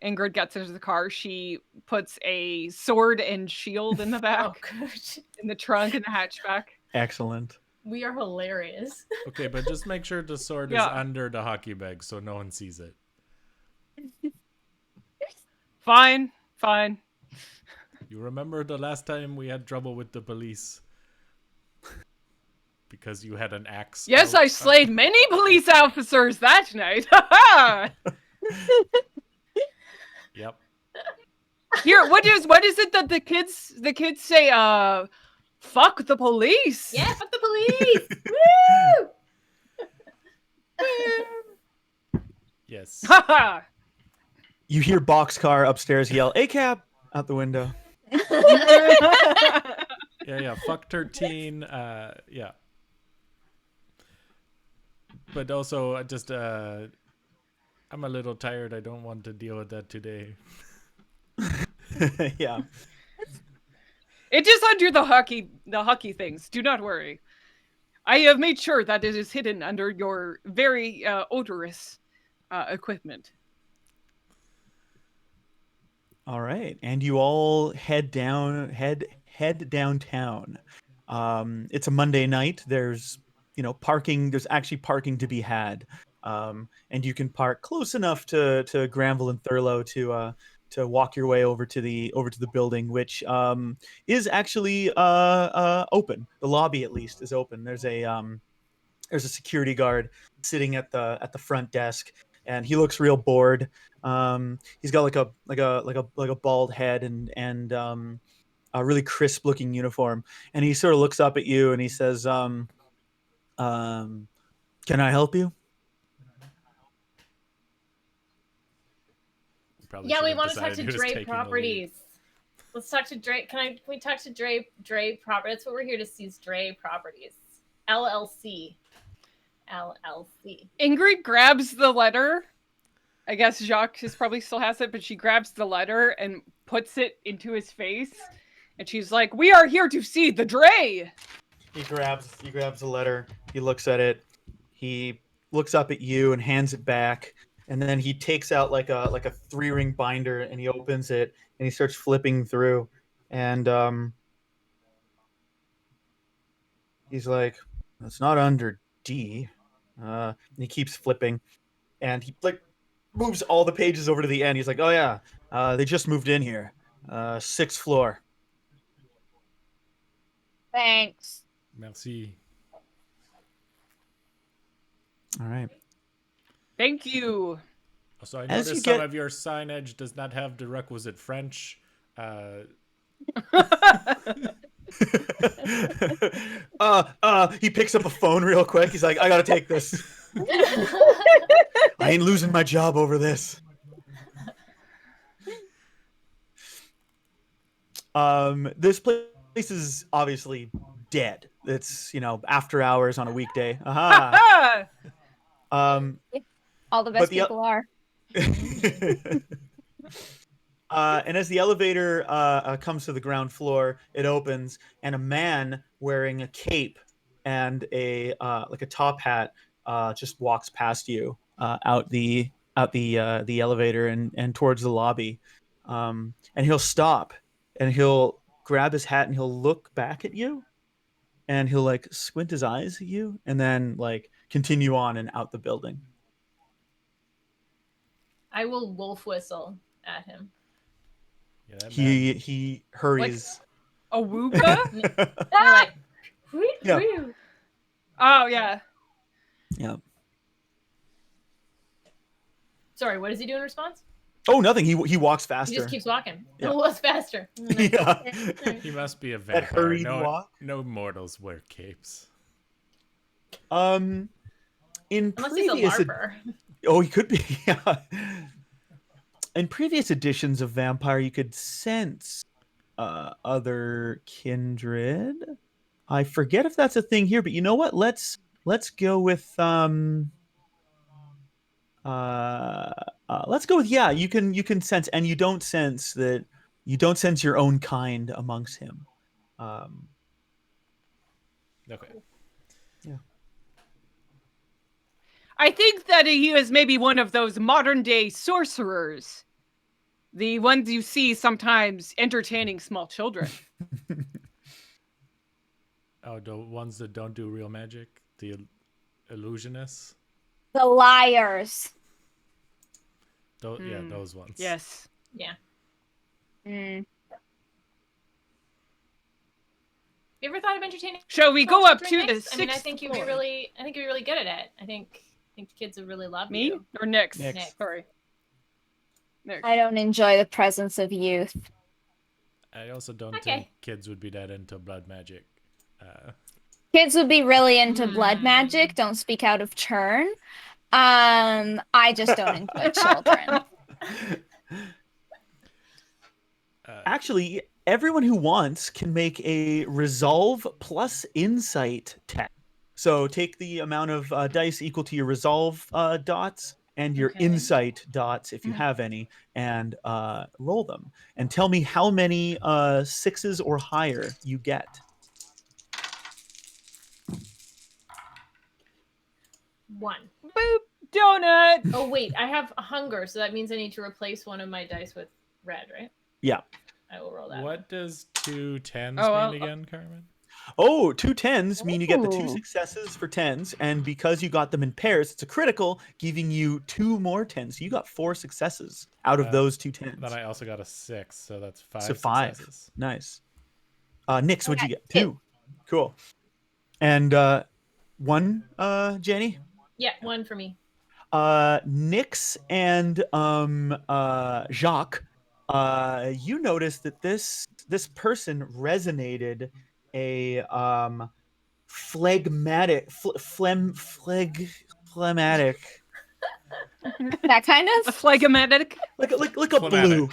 Ingrid gets into the car, she puts a sword and shield in the back, Oh, good. in the trunk, in the hatchback. Excellent. We are hilarious. Okay, but just make sure the sword is Yeah. under the hockey bag so no one sees it. Fine. You remember the last time we had trouble with the police? Because you had an axe. Yes, out- I slayed many police officers that night. Ha Yep. Here, what is it that the kids say? Fuck the police. Yeah, fuck the police! Woo! Yes. Ha You hear Boxcar upstairs yell, "ACAB!" out the window. Yeah. Fuck 13. Yeah. But also, I'm a little tired. I don't want to deal with that today. Yeah. It is under the hockey things. Do not worry. I have made sure that it is hidden under your very odorous equipment. All right, and you all head downtown. It's a Monday night. There's parking. There's actually parking to be had, and you can park close enough to Granville and Thurlow to walk your way over to the building, which is actually open. The lobby, at least, is open. There's a security guard sitting at the front desk, and he looks real bored. He's got like a bald head and a really crisp looking uniform, and he sort of looks up at you and he says, "Can I help you?" Probably Yeah, should we have want to talk decided to who was Dre taking the lead. Properties. Let's talk to Dre. Can we talk to Dre Properties? That's what we're here to see is Dre Properties. LLC. Ingrid grabs the letter. I guess Jacques probably still has it, but she grabs the letter and puts it into his face. And she's like, "We are here to see the Dre." He grabs the letter. He looks at it. He looks up at you and hands it back. And then he takes out like a 3-ring binder and he opens it and he starts flipping through. And he's like, "It's not under D." And he keeps flipping, and he moves all the pages over to the end. He's like, "Oh yeah, they just moved in here, 6th floor." Thanks. Merci. All right. Thank you. So I As noticed you some get- of your signage does not have the requisite French. He picks up a phone real quick. He's like, I gotta take this. I ain't losing my job over this. This place is obviously dead. It's, after hours on a weekday. Aha. All the best people are. And as the elevator comes to the ground floor, it opens, and a man wearing a cape and a top hat just walks past you out the elevator and towards the lobby. And he'll stop, and he'll grab his hat, and he'll look back at you, and he'll like squint his eyes at you, and then like continue on and out the building. I will wolf whistle at him. Yeah, He hurries. A wooga? Like, Yeah. Oh, yeah. Yeah. Sorry, what does he do in response? Oh, nothing. He walks faster. He just keeps walking. Yeah. Oh, what's faster? Yeah. He must be a That vampire. hurried walk. No mortals wear capes. In Unless he's a previous LARPer. Oh, he could be. Yeah. In previous editions of Vampire, you could sense other kindred. I forget if that's a thing here, but you know what? Let's go with yeah. You can sense, and you don't sense your own kind amongst him. Okay. Yeah. I think that he is maybe one of those modern day sorcerers. The ones you see sometimes entertaining small children. Oh, the ones that don't do real magic? The illusionists? The liars. Yeah, those ones. Yes. Yeah. Mm. You ever thought of entertaining? Shall we go up to the sixth I mean, I think you'd be floor? really good at it. I think the kids would really love Me you. or Nix? Nix. Sorry. Nix. I don't enjoy the presence of youth. I also don't Okay. think kids would be that into blood magic. Kids would be really into blood magic. Don't speak out of turn. I just don't enjoy children. Actually, everyone who wants can make a resolve plus insight test. So take the amount of dice equal to your resolve dots and your Okay. insight dots, if you have any, and roll them. And tell me how many 6s or higher you get. One. Boop. Donut. Oh wait, I have hunger, so that means I need to replace one of my dice with red, right? Yeah. I will roll that. What does 2 10s Oh, mean again, Carmen? Oh, 2 10s mean you get the 2 Ooh. successes for 10s, and because you got them in pairs, it's a critical, giving you 2 more 10s. So you got 4 successes out of those 2 10s. Then I also got a 6, so that's 5 So 5. successes. Nice. Nix, what'd you get? 2. 2. Cool. And 1, Jenny? Yeah, one for me. Nix and Jacques, you notice that this person resonated a phlegmatic. That kind A of? phlegmatic. like a blue.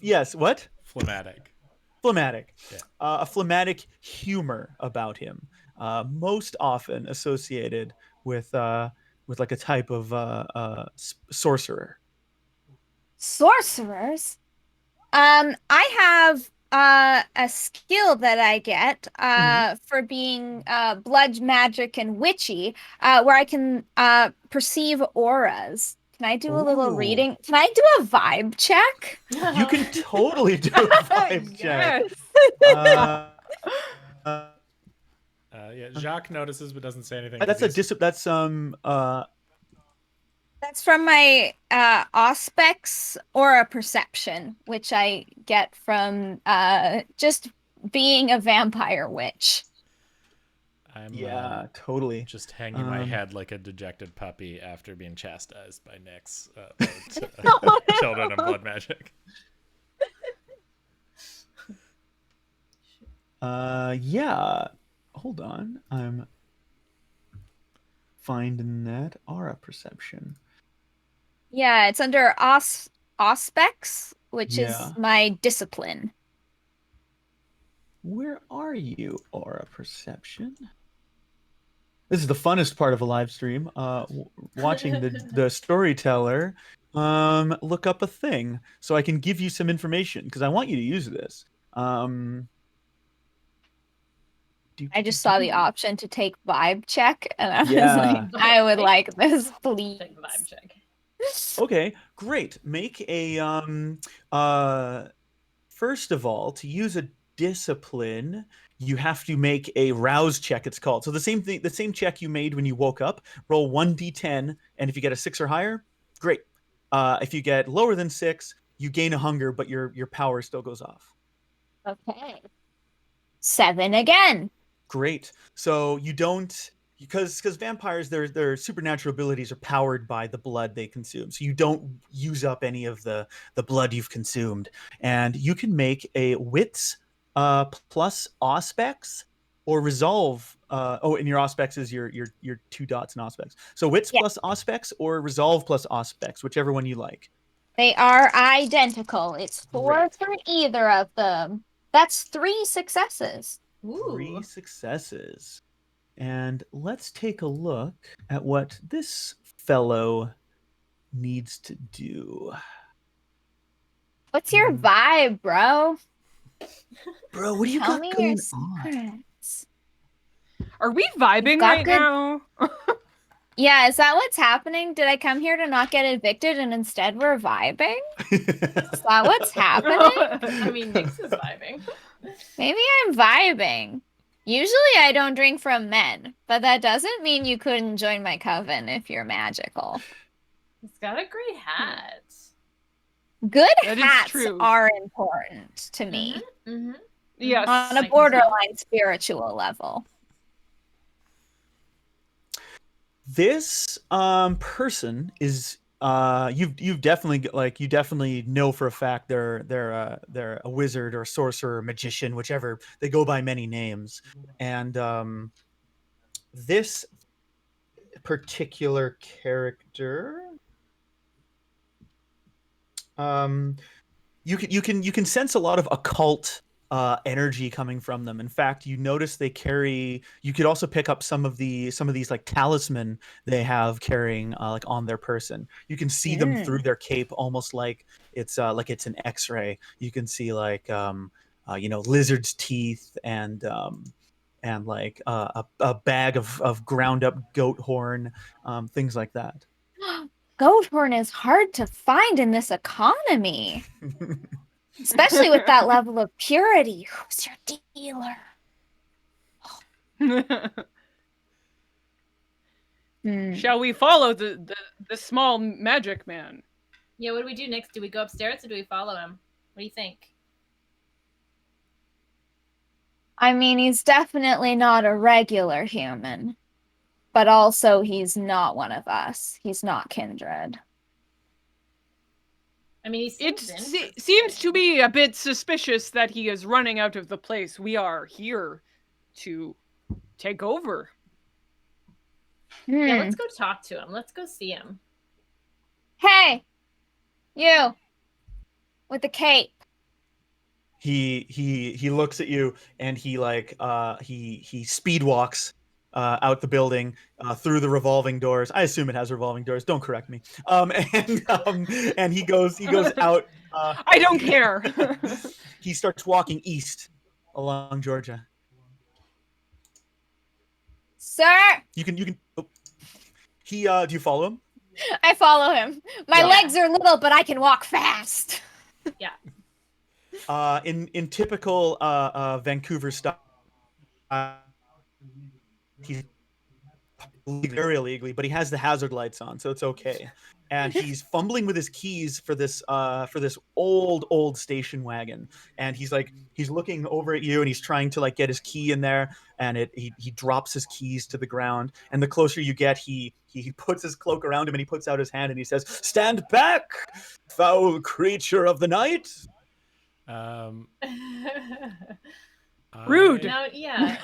Yes, what? Phlegmatic. Phlegmatic. Yeah. A phlegmatic humor about him, most often associated with like a type of sorcerer. Sorcerers? I have a skill that I get for being blood magic and witchy, where I can perceive auras. Can I do a little Ooh. reading? Can I do a vibe check? You can totally do a vibe check. Yes. Yeah, Jacques notices but doesn't say anything. That's 'cause he's- That's from my auspex aura perception, which I get from just being a vampire witch. I'm totally. just hanging my head like a dejected puppy after being chastised by Nix about children and blood magic. Yeah. Hold on. I'm finding that aura perception. Yeah, it's under Auspex, which is Yeah. my discipline. Where are you, aura perception? This is the funnest part of a live stream. Watching the storyteller look up a thing so I can give you some information because I want you to use this. I just saw the option to take vibe check, and I was Yeah. like, I would like this, please. Check the vibe check. Okay, great. Make a first of all, to use a discipline, you have to make a rouse check, it's called. So the same thing, the same check you made when you woke up, roll 1d10, and if you get a 6 or higher, great. If you get lower than 6, you gain a hunger, but your power still goes off. Okay. 7 again. Great. So you don't, because vampires, their supernatural abilities are powered by the blood they consume. So you don't use up any of the blood you've consumed, and you can make a wits plus auspex or resolve. And your auspex is your 2 dots in auspex. So wits Yeah. plus auspex or resolve plus auspex, whichever one you like. They are identical. It's 4 Great. for either of them. That's 3 successes. Ooh. 3 successes. And let's take a look at what this fellow needs to do. What's your vibe, bro? Bro, what do you Tell got me going your on? secrets. Are we vibing got right good- now? Yeah, is that what's happening? Did I come here to not get evicted and instead we're vibing? Is that what's happening? I mean, Nyx is vibing. Maybe I'm vibing. Usually I don't drink from men, but that doesn't mean you couldn't join my coven if you're magical. He's got a great hat. Good That is hats true. are important to me Mm-hmm. Yes. on I a can borderline spiritual level. This person is you've definitely, like, you definitely know for a fact they're a wizard or a sorcerer or magician, whichever. They go by many names. And this particular character, you can sense a lot of occult energy coming from them. In fact, you notice they carry, you could also pick up some of these like talisman they have carrying like on their person. You can see them through their cape, almost like it's an x-ray. You can see like lizard's teeth and like a bag of ground up goat horn, things like that. Goat horn is hard to find in this economy, especially with that level of purity. Who's your dealer? Shall we follow the small magic man? Yeah, what do we do next? Do we go upstairs or do we follow him? What do you think? I mean, he's definitely not a regular human, but also he's not one of us. He's not kindred. I mean, he It seems seems to be a bit suspicious that he is running out of the place. We are here to take over. Yeah, let's go talk to him. Let's go see him. Hey, you with the cape. He looks at you and he he speed walks out the building through the revolving doors. I assume it has revolving doors. Don't correct me. And he goes out. I don't care. He starts walking east along Georgia. Sir, You can. Oh. He do you follow him? I follow him. My Yeah. legs are little, but I can walk fast. Yeah. In typical Vancouver style, he's very illegally, but he has the hazard lights on, so it's okay. And he's fumbling with his keys for this old station wagon, and he's looking over at you, and he's trying to like get his key in there, and he drops his keys to the ground. And the closer you get, he puts his cloak around him, and he puts out his hand, and he says, "Stand back, foul creature of the night." Rude. Now, yeah.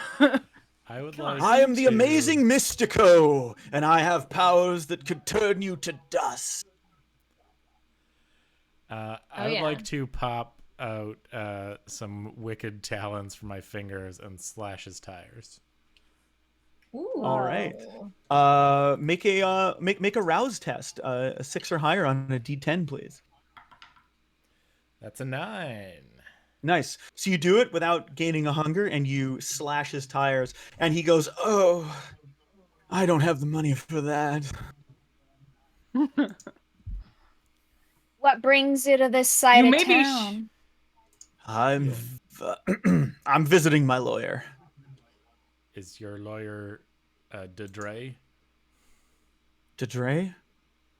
I would Come on. like I am the to- amazing Mystico, and I have powers that could turn you to dust. I Oh, would yeah. like to pop out some wicked talons from my fingers and slash his tires. Ooh. All right. Make a rouse test, a 6 or higher on a D10, please. That's a 9. Nice. So you do it without gaining a hunger, and you slash his tires, and he goes, "Oh, I don't have the money for that." What brings you to this side You of may be town? I'm visiting my lawyer. Is your lawyer Dedre? Dedre?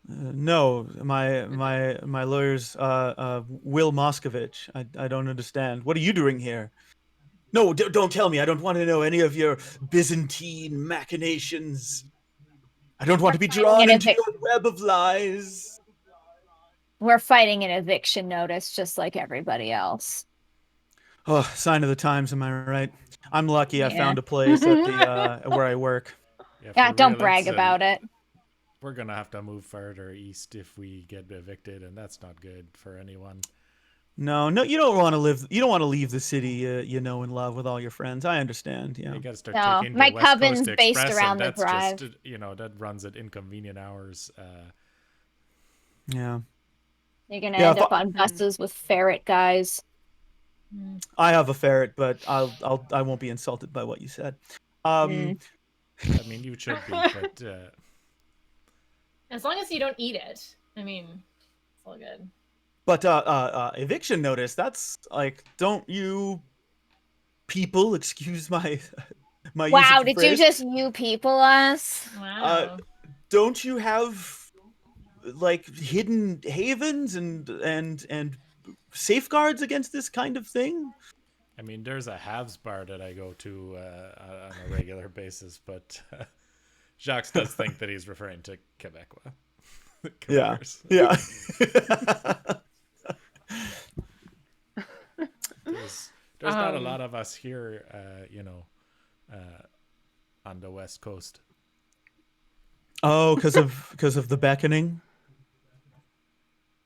No, my lawyer's Will Moscovich. I don't understand. What are you doing here? No, don't tell me. I don't want to know any of your Byzantine machinations. I don't want to be drawn into your web of lies. We're fighting an eviction notice just like everybody else. Oh, sign of the times, am I right? I'm lucky I Yeah. found a place at the where I work. Yeah, for don't real, brag it's, about it. We're gonna have to move further east if we get evicted, and that's not good for anyone. No, you don't want to live. You don't want to leave the city you know and love with all your friends. I understand. Yeah. You gotta start No, taking my the West coven's Coast based Express, around and the that's drive. just that runs at inconvenient hours. Yeah. You're gonna end up on buses with ferret guys. I have a ferret, but I won't be insulted by what you said. I mean, you should be, but As long as you don't eat it. I mean, it's all good. But eviction notice, that's like, don't you people excuse my my use Wow, of the did you phrase? just you people us? Wow. Don't you have like hidden havens and safeguards against this kind of thing? I mean, there's a Habs bar that I go to on a regular basis, but Jacques does think that he's referring to Quebecois. Yeah. Quebecers. Yeah. There's not a lot of us here, on the West Coast. Oh, because of the beckoning.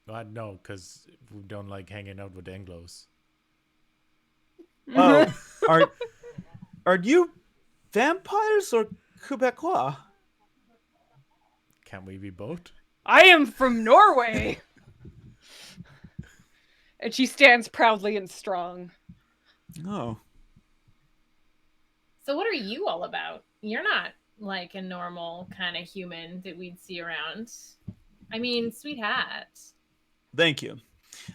No, because we don't like hanging out with Anglos. Oh, are you vampires or Quebecois? Can we be both? I am from Norway. And she stands proudly and strong. Oh. So what are you all about? You're not like a normal kind of human that we'd see around. I mean, sweet hat. Thank you.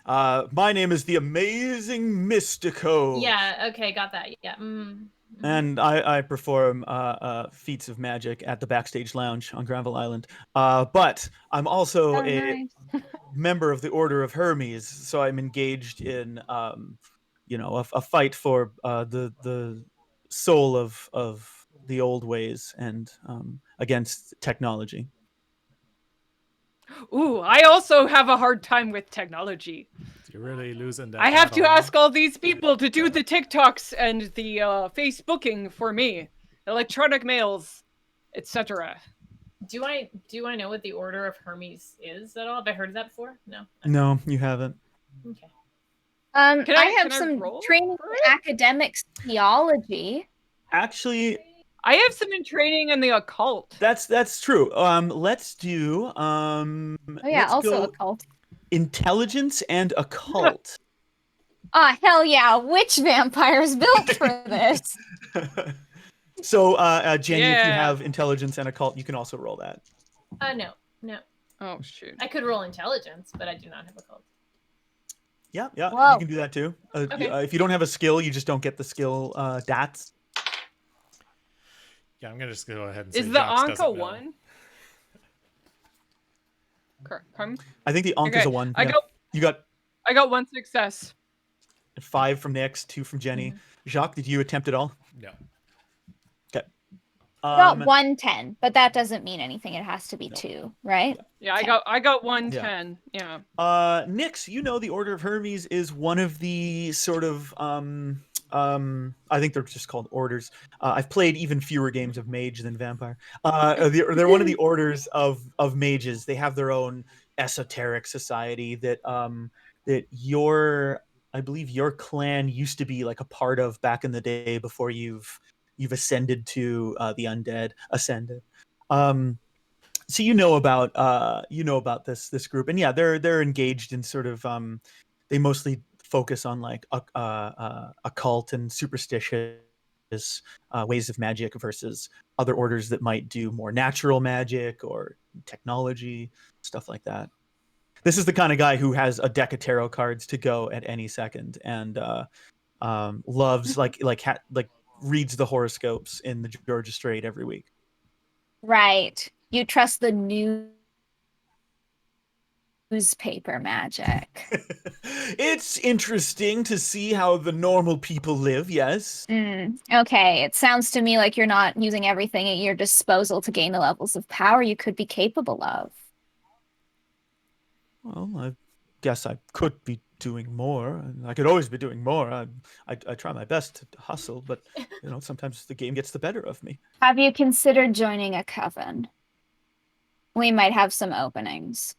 My name is the Amazing Mystico. Yeah, okay, got that. Yeah. And I perform feats of magic at the Backstage Lounge on Granville Island. But I'm also a member of the Order of Hermes, so I'm engaged in a fight for the soul of the old ways and against technology. Ooh, I also have a hard time with technology. You're really losing that. I have to battle, ask all these people to do the TikToks and the Facebooking for me, electronic mails, etc. Do I know what the Order of Hermes is at all? Have I heard of that before? No. No, you haven't. Okay. I have can I some roll training for in it? academics theology. Actually, I have some in training in the occult. that's true. Let's do let's Also go occult. intelligence and occult. Ah, hell yeah! Which vampire's built for this? So, Jenny, if you Yeah. have intelligence and occult, you can also roll that. No. Oh shoot. I could roll intelligence, but I do not have a cult. Yeah, Whoa. you can do that too. Okay. If you don't have a skill, you just don't get the skill DATs. Yeah, I'm gonna just go ahead and say Is the Jacques Anka doesn't know. one? Carmen? I think the Ankh is a 1. I Yeah. got You got 1 success. 5 from Nix, 2 from Jenny. Jacques, did you attempt it all? No. Okay. Got 110, but that doesn't mean anything. It has to be 2, right? Yeah, Okay. I got 110. Yeah. Nix, you know the Order of Hermes is one of the sort of I think they're just called orders. I've played even fewer games of mage than vampire. They're one of the orders of mages. They have their own esoteric society that I believe your clan used to be like a part of back in the day before you've ascended to the undead ascended. So about this group, and yeah, they're engaged in sort of they mostly focus on like occult and superstitious ways of magic versus other orders that might do more natural magic or technology, stuff like that. This is the kind of guy who has a deck of tarot cards to go at any second, and loves like reads the horoscopes in the Georgia Strait every week. Right. You trust the newspaper magic. It's interesting to see how the normal people live, yes. Okay, it sounds to me like you're not using everything at your disposal to gain the levels of power you could be capable of. Well, I guess I could be doing more. I could always be doing more. I try my best to hustle, but sometimes the game gets the better of me. Have you considered joining a coven? We might have some openings.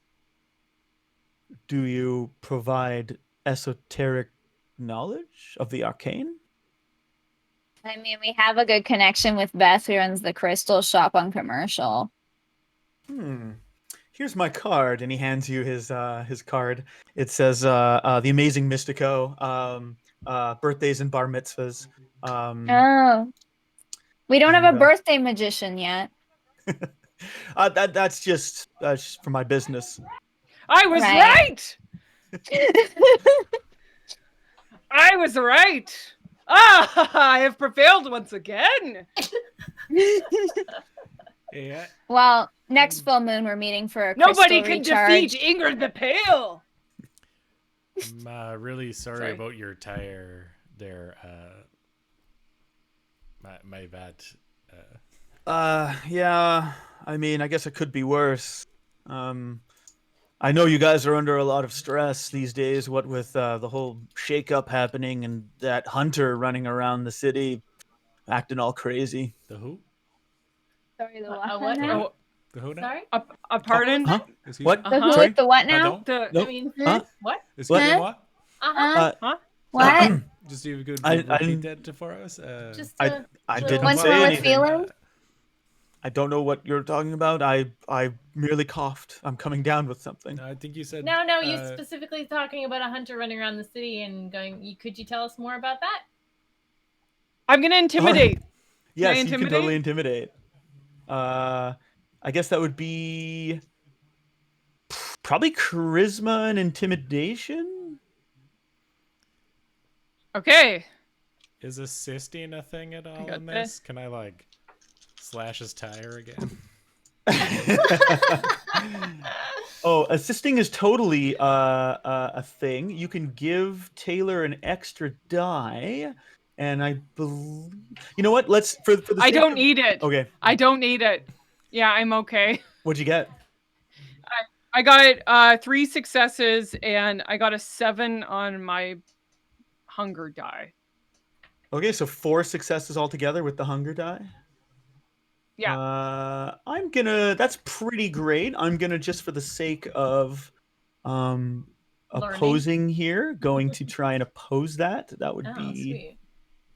Do you provide esoteric knowledge of the arcane? I mean, we have a good connection with Beth, who runs the crystal shop on Commercial. Here's my card, and he hands you his card. It says the amazing Mystico, birthdays and bar mitzvahs. We don't have a birthday magician yet. That's just for my business. I was right. I was right. I have prevailed once again. Yeah. Well, next full moon we're meeting for a Nobody can recharge. defeat Ingrid the Pale. I'm really sorry about your tire there. My bad. Yeah. I mean, I guess it could be worse. I know you guys are under a lot of stress these days, what with the whole shakeup happening and that hunter running around the city acting all crazy. The who? Sorry, the what? now? The who now? Sorry? A pardon? Huh? What? The who Sorry? with the what now? Pardon? Nope. I mean, Huh? what? Excuse me, what? Uh-huh. What? Just if you could I repeat didn't- that for us. Just I little- didn't Once say more with anything. feeling? I don't know what you're talking about. I merely coughed. I'm coming down with something. I think you said. No, you specifically talking about a hunter running around the city and going. Could you tell us more about that? I'm gonna intimidate. Yes, you can intimidate? totally intimidate. I guess that would be probably charisma and intimidation. Okay. Is assisting a thing at all got in this? Can I slash his tire again? Oh, assisting is totally a thing. You can give Taylor an extra die, and I believe. You know what? Let's for the. I sake don't of- need it. Okay. I don't need it. Yeah, I'm okay. What'd you get? I got 3 successes and I got a 7 on my hunger die. Okay, so 4 successes altogether with the hunger die. Yeah. That's pretty great. I'm gonna, just for the sake of opposing here, going to try and oppose that. That would be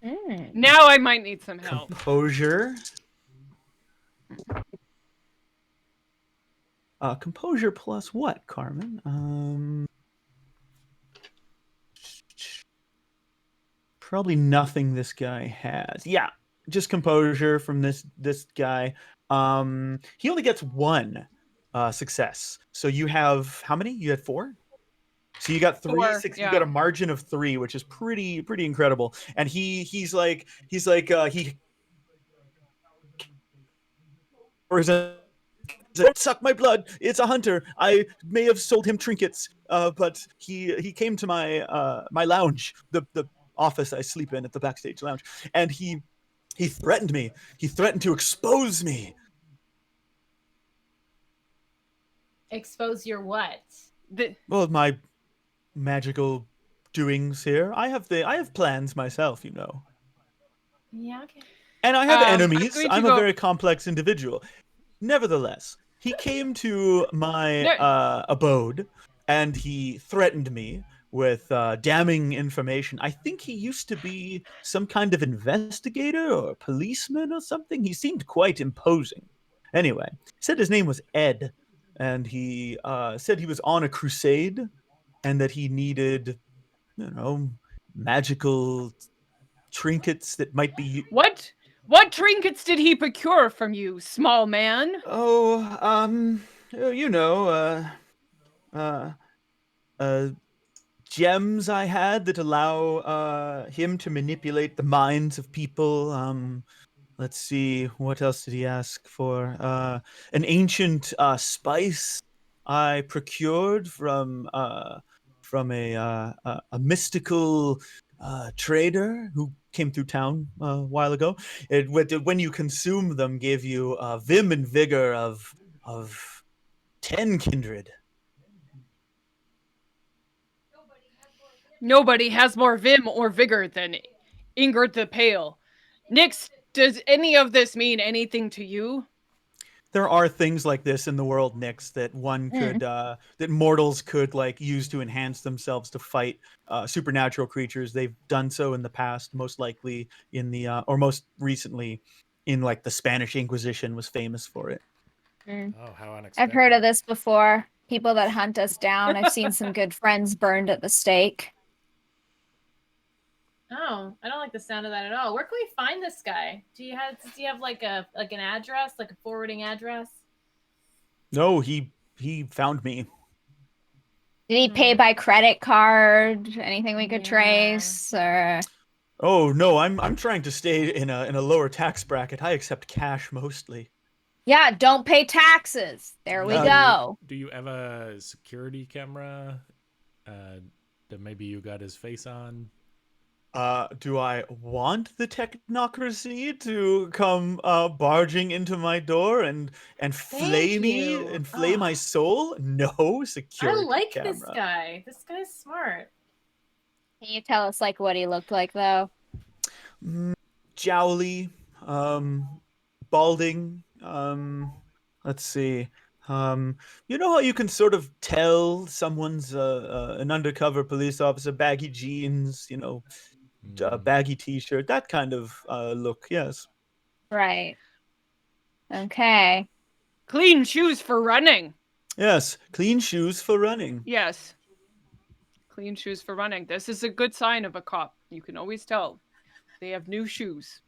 Sweet. Now I might need some help. composure. Composure plus what, Carmen? Probably nothing this guy has. Yeah, just composure from this guy. He only gets 1 success. So you have how many? You had 4. So you got 3. 4, You yeah. got a margin of 3, which is pretty incredible. And he's like or is it? Suck my blood. It's a hunter. I may have sold him trinkets, but he came to my my lounge, the office I sleep in at the backstage lounge, and he threatened me. He threatened to expose me. Expose your what? Well, my magical doings here. I have plans myself, you know. Yeah, okay. And I have I'm enemies. going to I'm a go- very complex individual. Nevertheless, he came to my No. abode and he threatened me with damning information. I think he used to be some kind of investigator or policeman or something. He seemed quite imposing. Anyway, he said his name was Ed, and he said he was on a crusade and that he needed, you know, magical trinkets that might be. What trinkets did he procure from you, small man? Oh, you know, uh, uh, gems I had that allow him to manipulate the minds of people. Let's see, what else did he ask for? An ancient spice I procured from a mystical trader who came through town a while ago. When you consume them, gave you vim and vigor of 10 kindred. Nobody has more vim or vigor than Ingrid the Pale. Nix, does any of this mean anything to you? There are things like this in the world, Nyx, that one could that mortals could like use to enhance themselves to fight supernatural creatures. They've done so in the past, most likely in the or most recently in like the Spanish Inquisition was famous for it. Mm. Oh, how unexpected. I've heard of this before. People that hunt us down. I've seen some good friends burned at the stake. Oh, I don't like the sound of that at all. Where can we find this guy? Does he have like an address, like a forwarding address? No, he found me. Did he pay by credit card? Anything we could trace? Or Oh no, I'm trying to stay in a lower tax bracket. I accept cash mostly. yeah, don't pay taxes. There we go. Do you have a security camera that maybe you got his face on? Do I want the technocracy to come barging into my door and flay me and flay my soul? No, security I like camera. this guy. This guy's smart. Can you tell us like what he looked like though? Jowly, balding. Let's see. You know how you can sort of tell someone's an undercover police officer, baggy jeans, you know, baggy t-shirt, that kind of look. Yes. Right. Okay. Clean shoes for running. Yes, clean shoes for running. Yes. Clean shoes for running. This is a good sign of a cop. You can always tell. They have new shoes.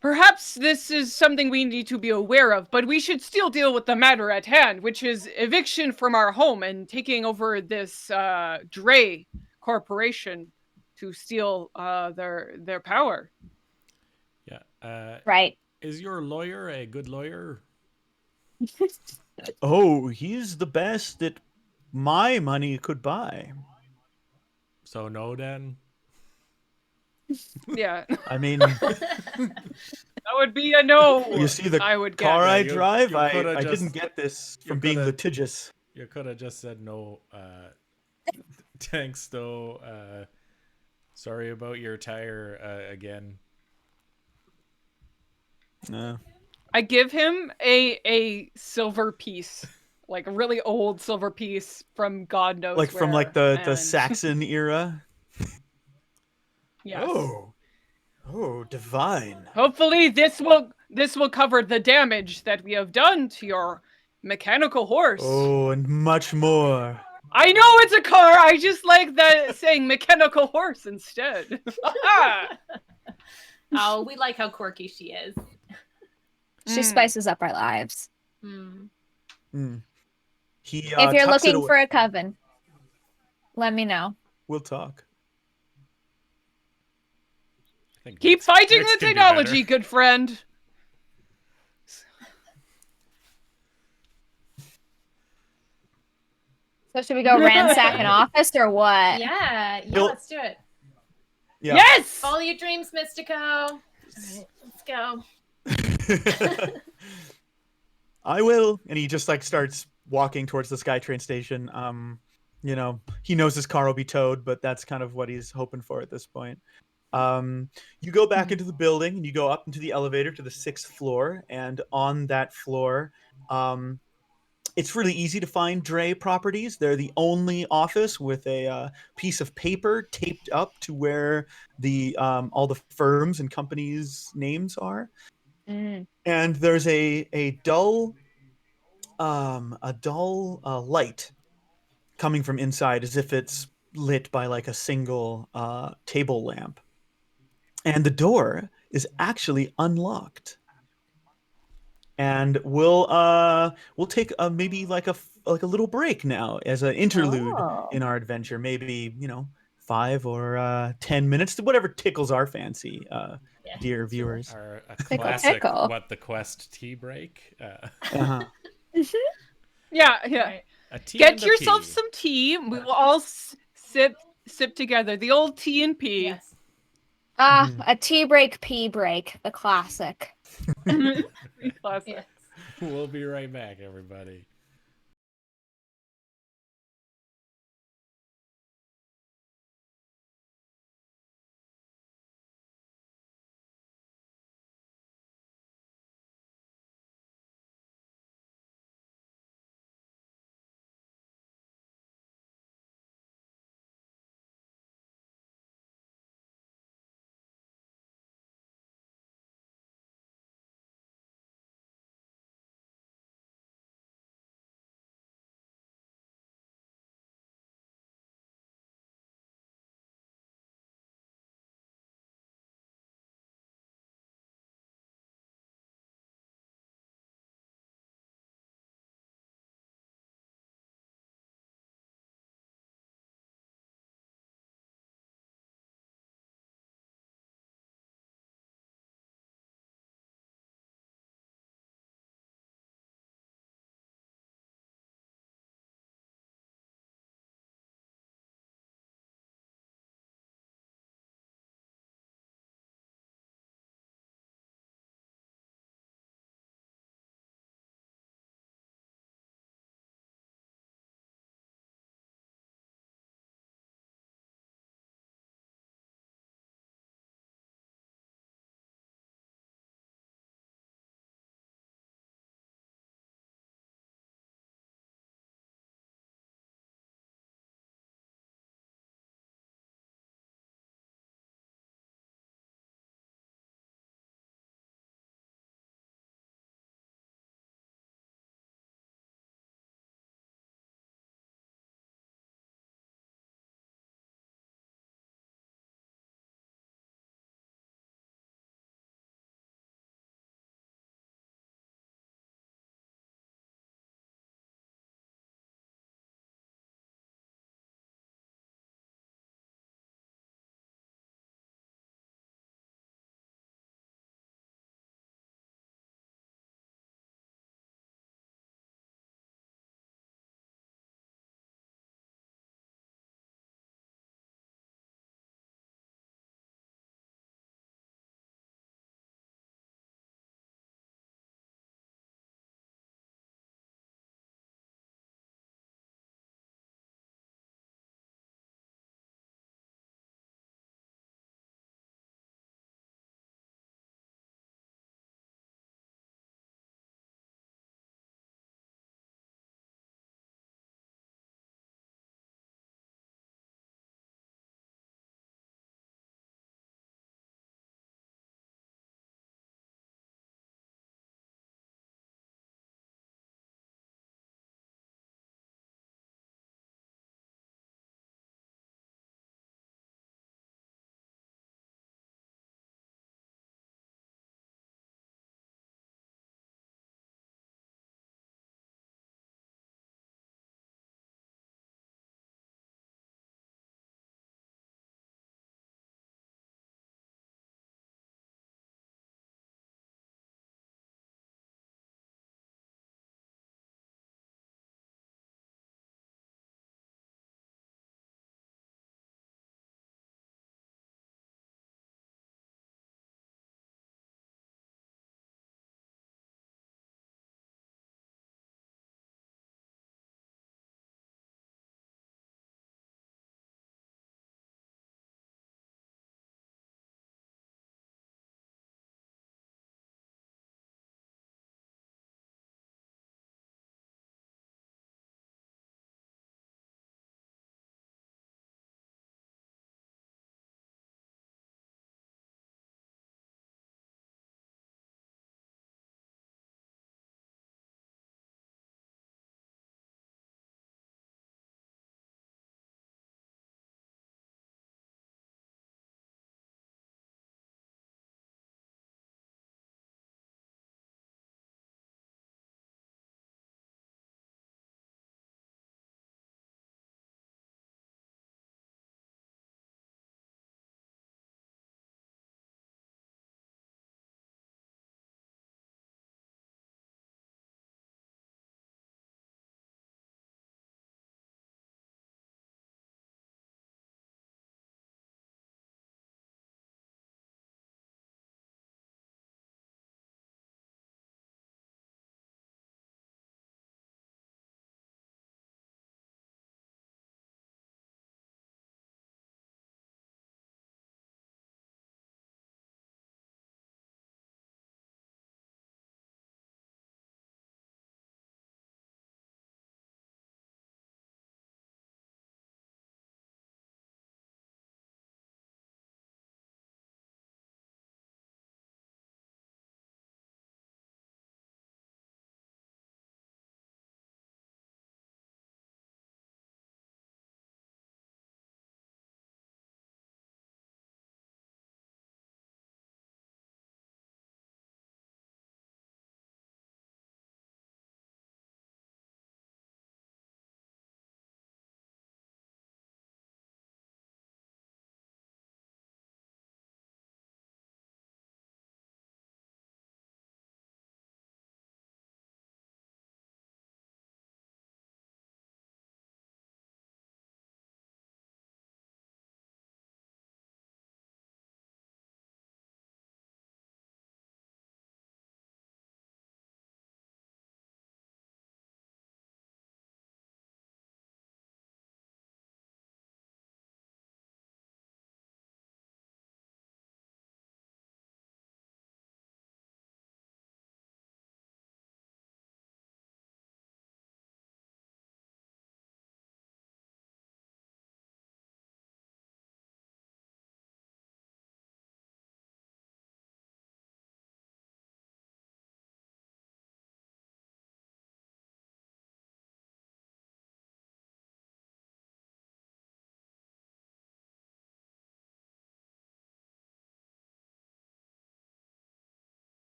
Perhaps this is something we need to be aware of, but we should still deal with the matter at hand, which is eviction from our home and taking over this Dre corporation to steal their power. Yeah. Right. Is your lawyer a good lawyer? Oh, he's the best that my money could buy. So no, then. Yeah. I mean, that would be a no. you see the I would car guess. I you drive? I coulda just- didn't get this you from being coulda- litigious. You could have just said no. Thanks, though. Sorry about your tire again. No. I give him a silver piece, like a really old silver piece from God knows Like from where, like the and- Saxon era. Yes. Oh, divine. Hopefully this will cover the damage that we have done to your mechanical horse. Oh, and much more. I know it's a car. I just like that saying mechanical horse instead. Oh, we like how quirky she is. She spices up our lives. He, If you're tucks it looking away. for a coven, let me know. We'll talk. I think Keep Nix- fighting Nix the can do technology, better. good friend. So should we go ransack an office or what? Yeah, He'll- let's do it. Yeah. Yes. Follow your dreams, Mystico. All right, let's go. I will. And he just like starts walking towards the SkyTrain station. You know, he knows his car will be towed, but that's kind of what he's hoping for at this point. You go back into the building and you go up into the elevator to the 6th floor, and on that floor, it's really easy to find Dre properties. They're the only office with a piece of paper taped up to where the all the firms and companies' names are. Mm. And there's a dull light coming from inside, as if it's lit by like a single table lamp. And the door is actually unlocked. And we'll take maybe like a little break now as an interlude Oh. in our adventure. Maybe 5 or 10 minutes, whatever tickles our fancy, Yeah, dear sure. viewers. Or a Tickle, classic tickle. what the quest tea break. Uh-huh. Yeah. Right. A tea and Get a yourself pea. some tea. We will all sip together. The old tea and pea. Yes. Mhm. A tea break, pee break, the classic. Classic. Yes. We'll be right back, everybody.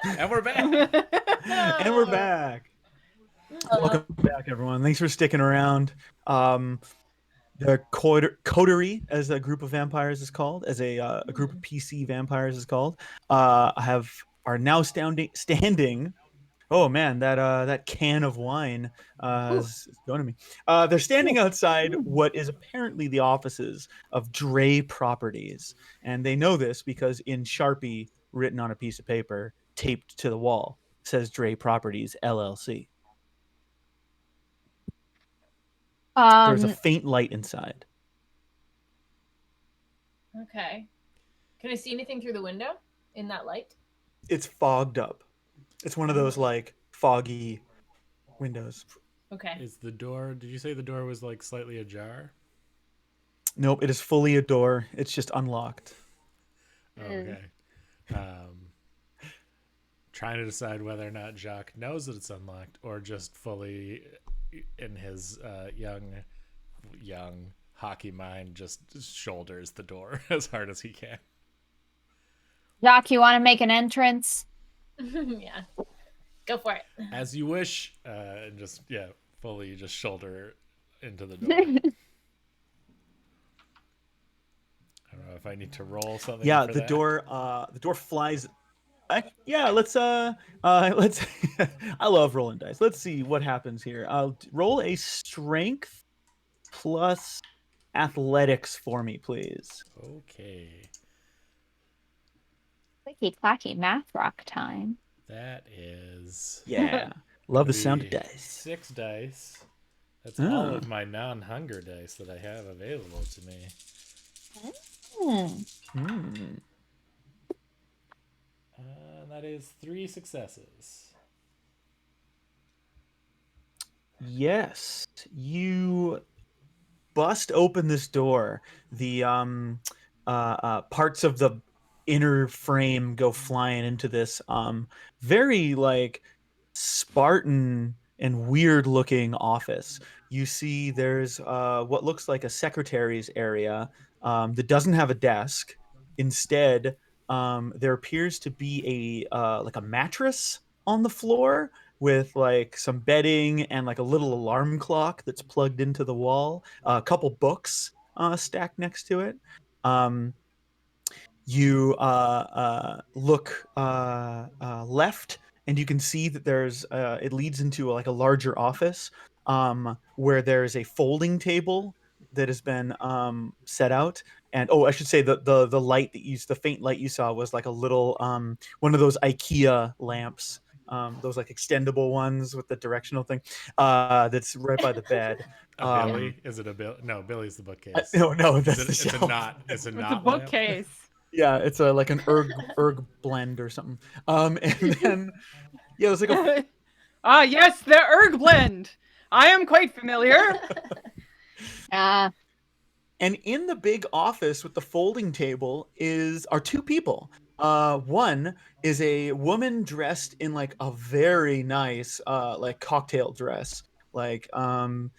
And we're back. And we're back. Welcome back, everyone. Thanks for sticking around. The coterie, as a group of vampires is called, as a group of PC vampires is called, are now standing. Oh man, that can of wine is going to me. They're standing outside what is apparently the offices of Dre Properties, and they know this because in Sharpie, written on a piece of paper, taped to the wall, says Dre Properties LLC. There's a faint light inside. Okay. Can I see anything through the window in that light? It's fogged up. It's one of those like foggy windows. Okay. Is the door? Did you say the door was like slightly ajar? Nope, it is fully a door. It's just unlocked. Okay. Trying to decide whether or not Jacques knows that it's unlocked or just fully in his young hockey mind just shoulders the door as hard as he can. Jacques, you want to make an entrance? Yeah. Go for it. As you wish, and just fully just shoulder into the door. I don't know if I need to roll something. Yeah, for the that. the door flies. Let's I love rolling dice. Let's see what happens here. I'll roll a strength plus athletics for me, please. Okay. Clicky clacky math rock time. That is Love the sound of dice. 6 dice. That's all of my non-hunger dice that I have available to me. That is 3 successes. Yes, you bust open this door. The parts of the inner frame go flying into this very like Spartan and weird looking office. You see there's what looks like a secretary's area that doesn't have a desk. Instead, there appears to be a like a mattress on the floor with like some bedding and like a little alarm clock that's plugged into the wall. A couple books stacked next to it. You look left, and you can see that there's it leads into like a larger office where there's a folding table that has been set out. And I should say the light the faint light you saw was like a little one of those IKEA lamps, those like extendable ones with the directional thing that's right by the bed. Billy? Is it a Bill? No, Billy's the bookcase. No, that's the it's shelf. a not. It's a It's not a bookcase. Yeah, it's like an erg blend or something. And then it was like a yes, the erg blend. I am quite familiar. and in the big office with the folding table are 2 people. One is a woman dressed in like a very nice like cocktail dress, like and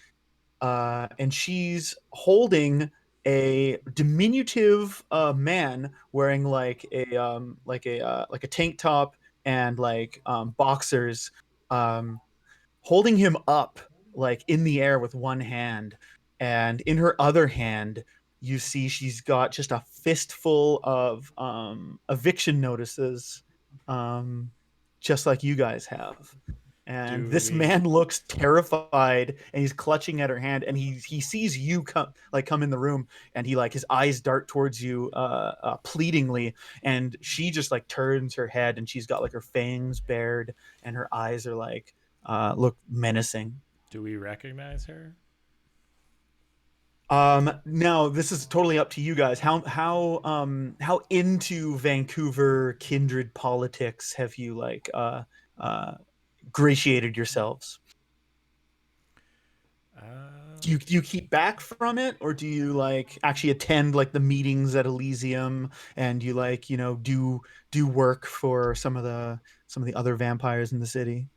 she's holding a diminutive man wearing like a tank top and like boxers, holding him up like in the air with one hand, and in her other hand you see she's got just a fistful of eviction notices, just like you guys have. And this man looks terrified, and he's clutching at her hand, and he sees you come in the room, and he like his eyes dart towards you pleadingly, and she just like turns her head, and she's got like her fangs bared, and her eyes are like look menacing. Do we recognize her? Now this is totally up to you guys. How into Vancouver kindred politics have you like gratiated yourselves? Do you keep back from it, or do you like actually attend like the meetings at Elysium, and you like do work for some of the other vampires in the city?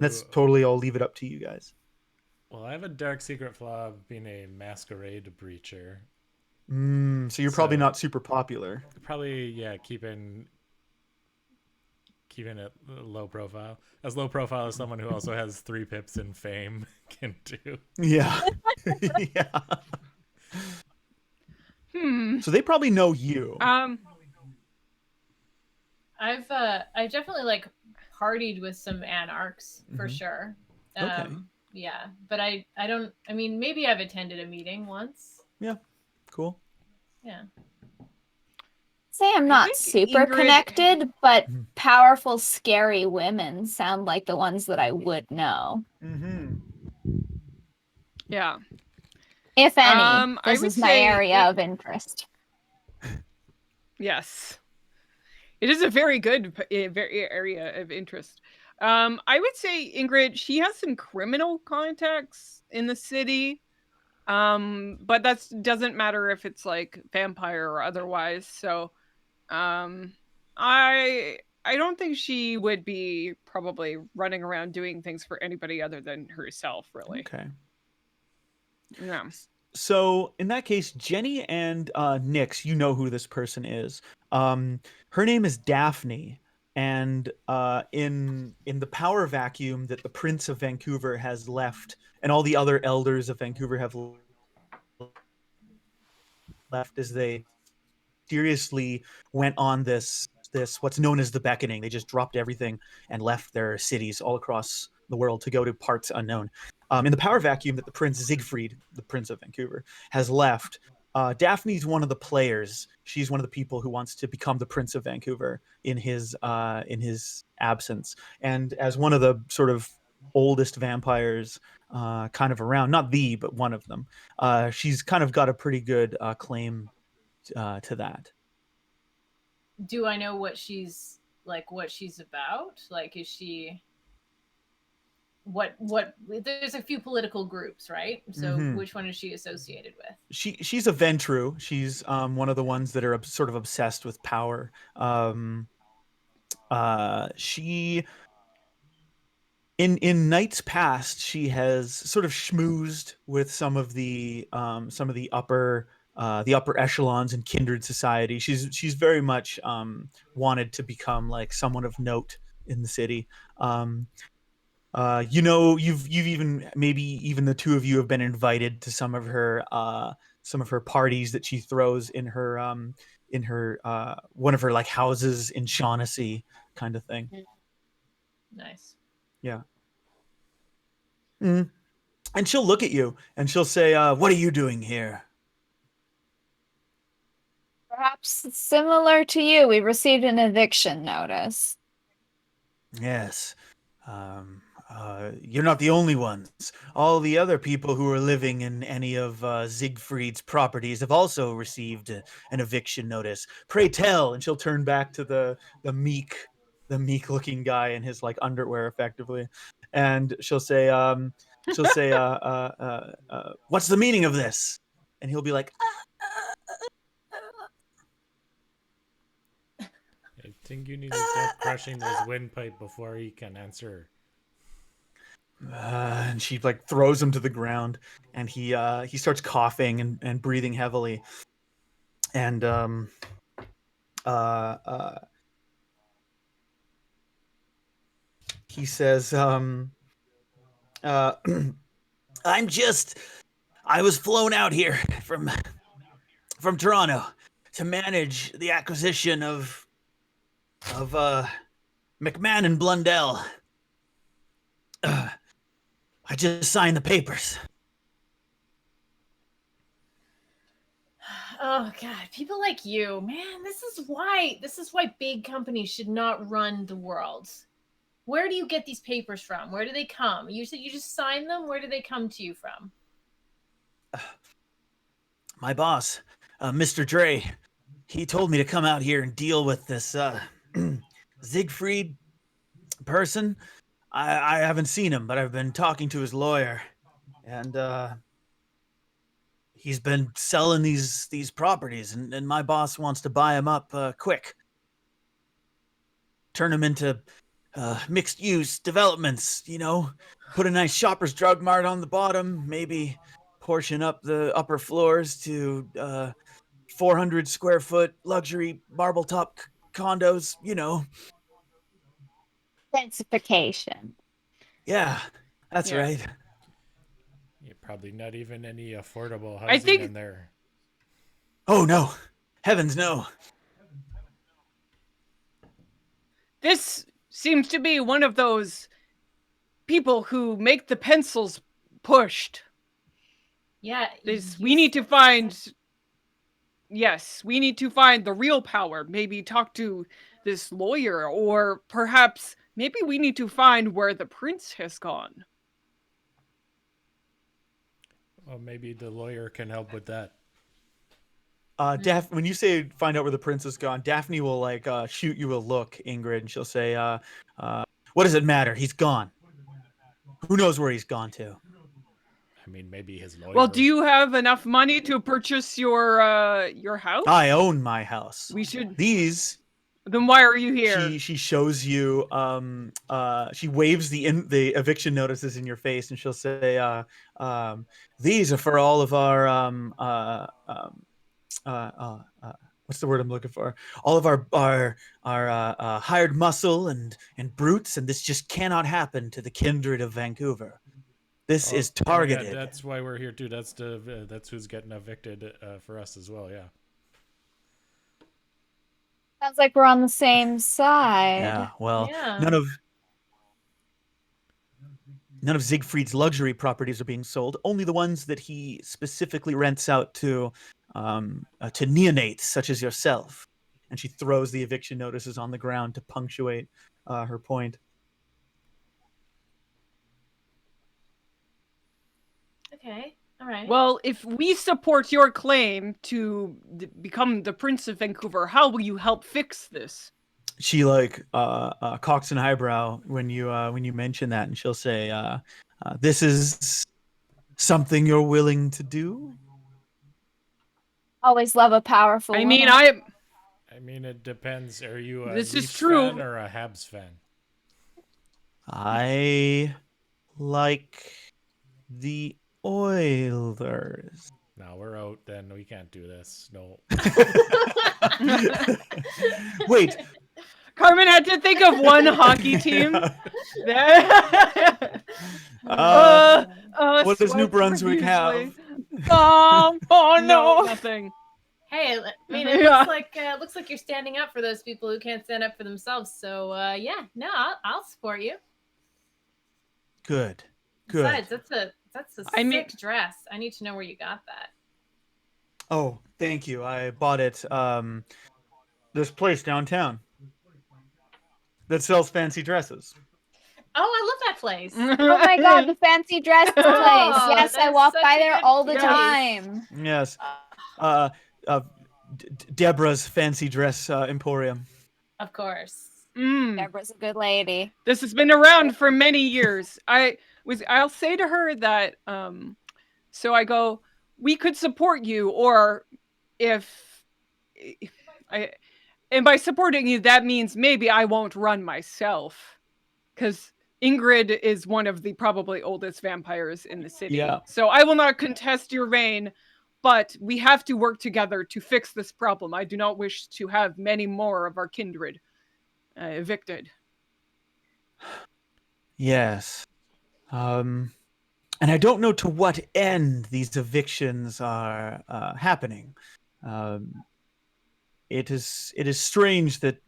That's totally. I'll leave it up to you guys. Well, I have a dark secret flaw of being a masquerade breacher. So you're probably not super popular. Probably, keeping keeping it low profile. As low profile as someone who also has 3 pips in fame can do. Yeah. Yeah. So they probably know you. I've definitely like partied with some anarchs for sure. Okay. Yeah, but I don't. I mean, maybe I've attended a meeting once. Yeah. Cool. Yeah. Say I'm I not think super Ingrid- connected, but powerful, scary women sound like the ones that I would know. Mm-hmm. Yeah. If any, I this would is my say area of interest. Yes. It is a very good very area of interest. I would say Ingrid, she has some criminal contacts in the city. But that doesn't matter if it's like vampire or otherwise. So, I don't think she would be probably running around doing things for anybody other than herself, really. Okay. Yeah. So in that case, Jenny and Nix, you know who this person is. Her name is Daphne, and in the power vacuum that the Prince of Vancouver has left, and all the other elders of Vancouver have left, as they seriously went on this what's known as the beckoning. They just dropped everything and left their cities all across the world to go to parts unknown. In the power vacuum that the Prince Siegfried, the Prince of Vancouver, has left, Daphne's one of the players. She's one of the people who wants to become the Prince of Vancouver in his absence. And as one of the sort of oldest vampires kind of around, not the, but one of them, she's kind of got a pretty good claim to that. Do I know what she's like? What she's about? Like, is she? What? There's a few political groups, right? So, which one is she associated with? She's a Ventru. She's one of the ones that are sort of obsessed with power. She in nights past, she has sort of schmoozed with some of the upper echelons in kindred society. She's very much wanted to become like someone of note in the city. You've even, maybe even the two of you have been invited to some of her parties that she throws in her one of her like houses in Shaughnessy, kind of thing. Nice. Yeah. And she'll look at you and she'll say, "What are you doing here?" Perhaps similar to you, we received an eviction notice. Yes. You're not the only ones. All the other people who are living in any of Siegfried's properties have also received an eviction notice. Pray tell. And she'll turn back to the meek looking guy in his like underwear, effectively, and she'll say, "What's the meaning of this?" And he'll be like, I think you need to stop crushing his windpipe before he can answer. and she like throws him to the ground, and he starts coughing and breathing heavily, and he says, I was flown out here from Toronto to manage the acquisition of McMahon and Blundell. I just signed the papers. Oh God, people like you, man. This is why big companies should not run the world. Where do you get these papers from? Where do they come? You said you just sign them. Where do they come to you from? My boss, Mr. Dre, he told me to come out here and deal with this Siegfried person. I haven't seen him, but I've been talking to his lawyer, and he's been selling these properties, and my boss wants to buy them up quick. Turn them into mixed use developments, put a nice Shoppers Drug Mart on the bottom, maybe portion up the upper floors to 400 square foot luxury marble top condos, Densification. Yeah, that's Yeah. right. Yeah, probably not even any affordable I housing think- in there. Oh no, heavens no. This seems to be one of those people who make the pencils pushed. Yeah. We need to find. Yes, we need to find the real power. Maybe talk to this lawyer, or perhaps maybe we need to find where the prince has gone. Well, maybe the lawyer can help with that. When you say find out where the prince has gone, Daphne will like shoot you a look, Ingrid, and she'll say, "What does it matter? He's gone. Who knows where he's gone to?" I mean, maybe his lawyer. Well, do you have enough money to purchase your house? I own my house. We should. These. Then why are you here? She shows you. She waves the eviction notices in your face, and she'll say, "These are for all of our what's the word I'm looking for? All of our hired muscle and brutes, and this just cannot happen to the kindred of Vancouver. This is targeted." Yeah, that's why we're here too. That's who's getting evicted for us as well. Yeah. Sounds like we're on the same side. Yeah. Well, Yeah. none of Siegfried's luxury properties are being sold. Only the ones that he specifically rents out to neonates such as yourself. And she throws the eviction notices on the ground to punctuate her point. Okay. All right. Well, if we support your claim to become the Prince of Vancouver, how will you help fix this? She like cocks an eyebrow when you mention that, and she'll say, "This is something you're willing to do?" Always love a powerful I woman. mean, I mean, it depends. Are you a This is Leafs true. fan or a Habs fan? I like the Oilers. No, we're out. Then we can't do this. No. Wait, Carmen had to think of one hockey team. what does New Brunswick have? Oh no, nothing. Hey, I mean, it Yeah. looks like you're standing up for those people who can't stand up for themselves. So yeah, no, I'll support you. Good. Besides, that's a I mean- sick dress. I need to know where you got that. Oh, thank you. I bought it. This place downtown that sells fancy dresses. Oh, I love that place. Oh my god, the fancy dress place. Oh, Yes, I that's walk such by a there good all the place. time. Yes. Deborah's fancy dress emporium. Of course. Deborah's a good lady. This has been around for many years. I'll say to her that so I go, we could support you, or and by supporting you, that means maybe I won't run myself, because Ingrid is one of the probably oldest vampires in the city. Yeah. So I will not contest your reign, but we have to work together to fix this problem. I do not wish to have many more of our kindred evicted. Yes. And I don't know to what end these evictions are happening. It is strange that,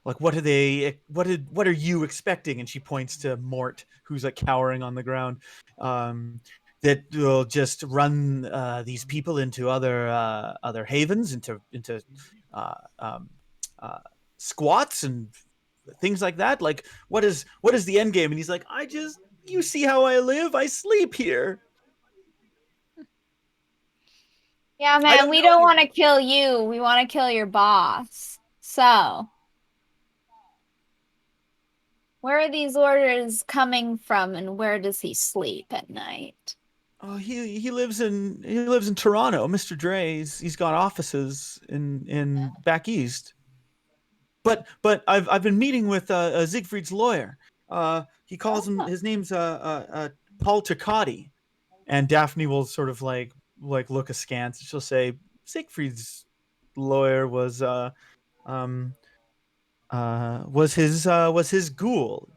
like, what are you expecting? And she points to Mort, who's like cowering on the ground. That will just run these people into other havens, into squats and things like that. Like, what is the end game? And he's like, you see how I live? I sleep here. Yeah, man, we don't want to kill you. We want to kill your boss. So, where are these orders coming from, and where does he sleep at night? Oh, he lives in Toronto, Mr. Dre. He's got offices in back east. But I've been meeting with Siegfried's lawyer. He calls his name's Paul Turcotti, and Daphne will sort of like look askance. She'll say Siegfried's lawyer was was his ghoul,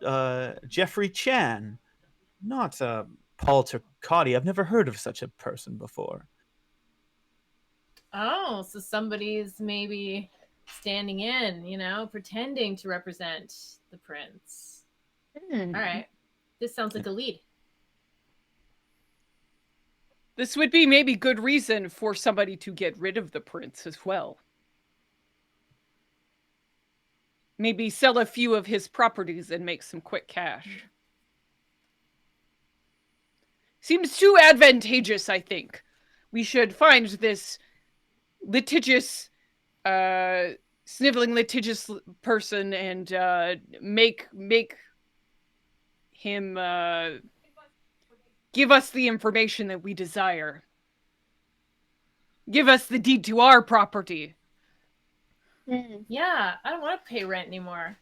Jeffrey Chan, not Paul Turcotti. I've never heard of such a person before. Oh, so somebody's maybe standing in, pretending to represent the prince. All right. This sounds like a lead. This would be maybe good reason for somebody to get rid of the prince as well. Maybe sell a few of his properties and make some quick cash. Seems too advantageous, I think. We should find this litigious, sniveling litigious person and make him give us the information that we desire. Give us the deed to our property. Yeah, I don't want to pay rent anymore.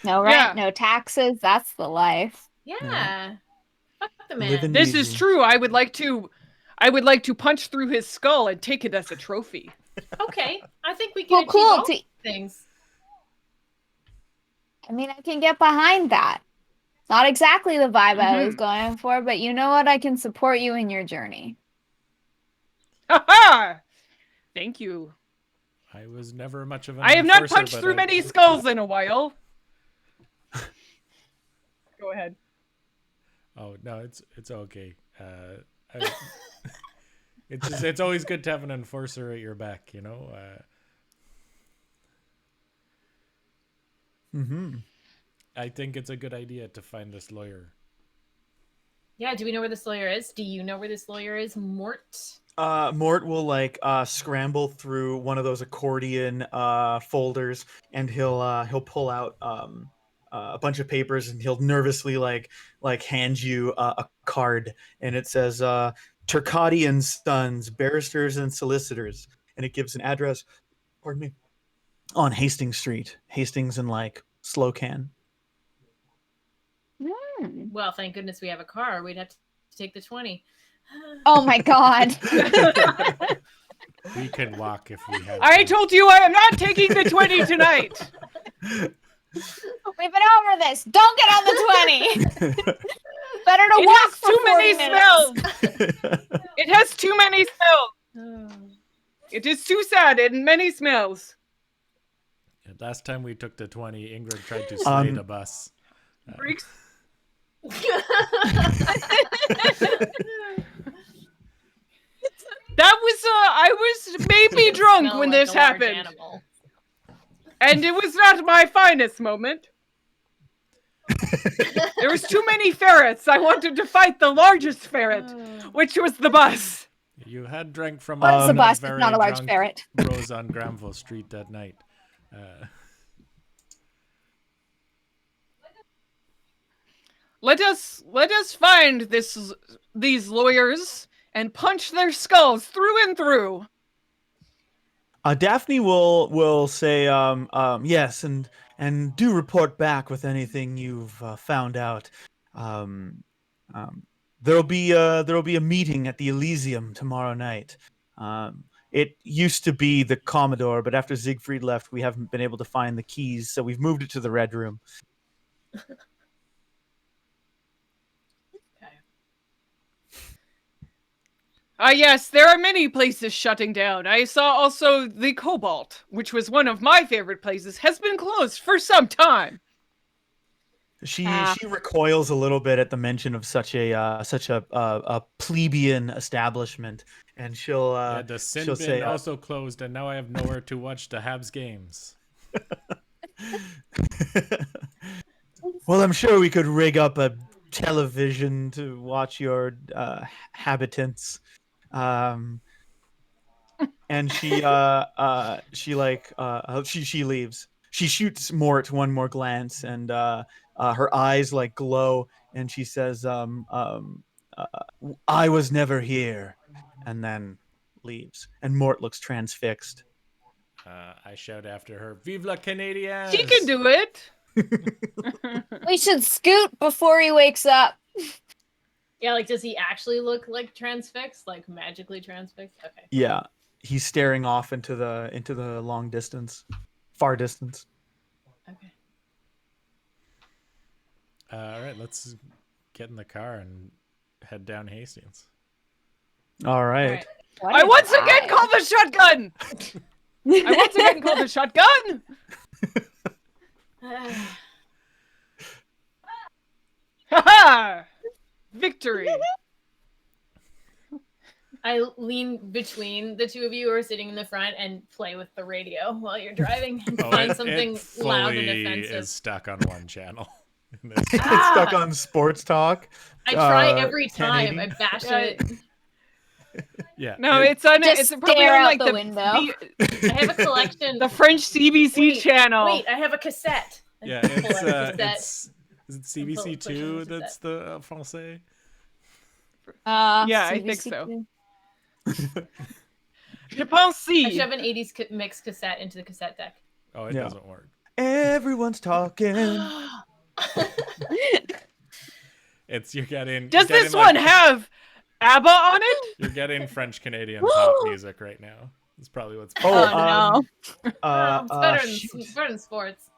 No rent, no taxes. That's the life. Yeah. Fuck the man. This is true. I would like to punch through his skull and take it as a trophy. Okay, I think we can achieve all things. I mean, I can get behind that. Not exactly the vibe I was going for, but you know what? I can support you in your journey. Ha! Thank you. I was never much of an I have not enforcer, punched through many skulls in a while. Go ahead. Oh no, it's okay. It's always good to have an enforcer at your back, you know. I think it's a good idea to find this lawyer. Yeah, do we know where this lawyer is? Do you know where this lawyer is, Mort? Mort will scramble through one of those accordion folders, and he'll pull out a bunch of papers, and he'll nervously hand you a card, and it says Turcotti and Sons, barristers and solicitors, and it gives an address. Pardon me. On Hastings Street, Hastings and Slocan. Well, thank goodness we have a car. We'd have to take the 20. Oh my god. We can walk if we have I told you I am not taking the 20 tonight. We've been over this. Don't get on the 20. Better to walk for too 40 many minutes. smells. It has too many smells. It is too sad and many smells. Last time we took the 20, Ingrid tried to slay the bus. Freaks. That was I was maybe drunk when this happened. And it was not my finest moment. There was too many ferrets. I wanted to fight the largest ferret, which was the bus. You had drank from the bus, not a large ferret. Rose on Granville Street that night. Let us find these lawyers and punch their skulls through and through. Daphne will say yes, and do report back with anything you've found out. There'll be a meeting at the Elysium tomorrow night. It used to be the Commodore, but after Siegfried left, we haven't been able to find the keys, so we've moved it to the Red Room. Yes, there are many places shutting down. I saw also the Cobalt, which was one of my favorite places, has been closed for some time. She recoils a little bit at the mention of such a plebeian establishment, and she'll the Sin she'll Bin say also closed, and now I have nowhere to watch the Habs games. Well, I'm sure we could rig up a television to watch your habitants. And she leaves. She shoots Mort one more glance, and her eyes glow, and she says, "I was never here," and then leaves. And Mort looks transfixed. I shout after her, "Vive la Canadienne!" She can do it. We should scoot before he wakes up. Yeah, does he actually look transfixed? Magically transfixed? Okay. Yeah, he's staring off into the long distance. far distance. Okay. All right, let's get in the car and head down Hastings. All right. All right. I once again called the shotgun. I once again called the shotgun. Haha! Victory. I lean between the two of you who are sitting in the front and play with the radio while you're driving and find something it loud and fully offensive. is stuck on one channel. It's stuck on sports talk. I try every time. 1080. I bash Yeah. it. Yeah. No, it's on. Just It's probably stare on out like the window. I have a collection. the French CBC Wait, channel. Wait, I have a cassette. I Yeah, pull out a cassette. it's is it CBC push it two into that's the français? Yeah, I think so. Je pense I si. shove an 80s mix cassette into the cassette deck. Oh, it Yeah. doesn't work. Everyone's talking. You're getting. Does you're this getting, one have ABBA on it? You're getting French Canadian pop music right now. That's probably what's. Oh, no. It's better than sports.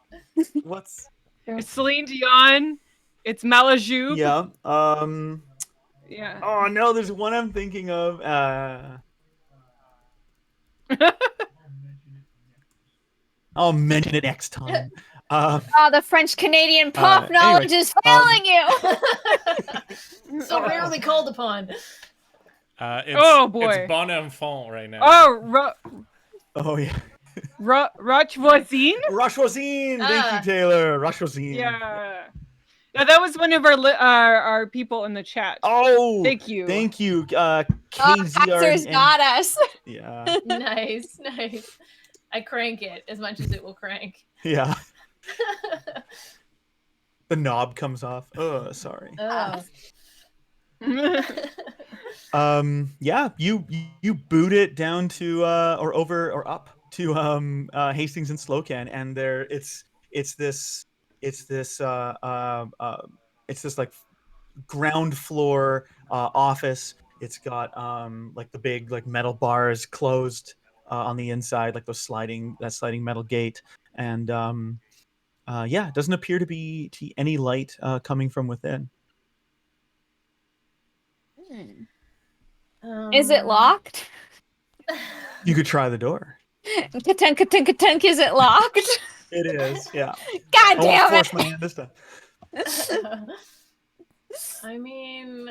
What's It's Celine Dion. It's Malajube. yeah? Yeah. Oh no, there's one I'm thinking of. I'll mention it next time. Oh, the French Canadian pop anyway, knowledge is failing you. So rarely called upon. Oh, boy. It's Bon Enfant right now. Oh, Oh yeah, Roche Voisine? Rush Rosine. Thank you, Taylor. Rush Rosine. Yeah. Yeah, that was one of our people in the chat. Oh, Thank you. Thank you, Oh, KZR. Xer's got us. Yeah, Nice. I crank it as much as it will crank. yeah. The knob comes off. Oh, sorry. Oh. Yeah, you boot it down to or over or up to Hastings and Slocan, and there it's this like ground floor office. It's got like the big like metal bars closed on the inside, like that sliding metal gate, and yeah, it doesn't appear to be any light coming from within. Is it locked? You could try the door. Katunk, katunk, katunk, is it locked? It is, yeah. God I won't damn force it. my hand this time. I mean,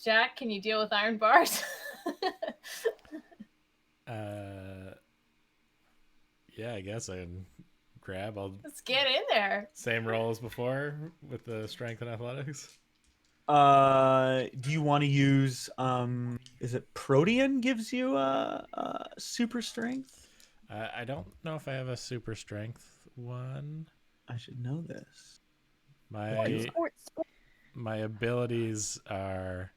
Jack, can you deal with iron bars? Yeah, I guess I can grab. Let's get in there. Same roll as before with the strength and athletics. Do you want to use is it Protean gives you super strength? I don't know if I have a super strength one. I should know this. My abilities are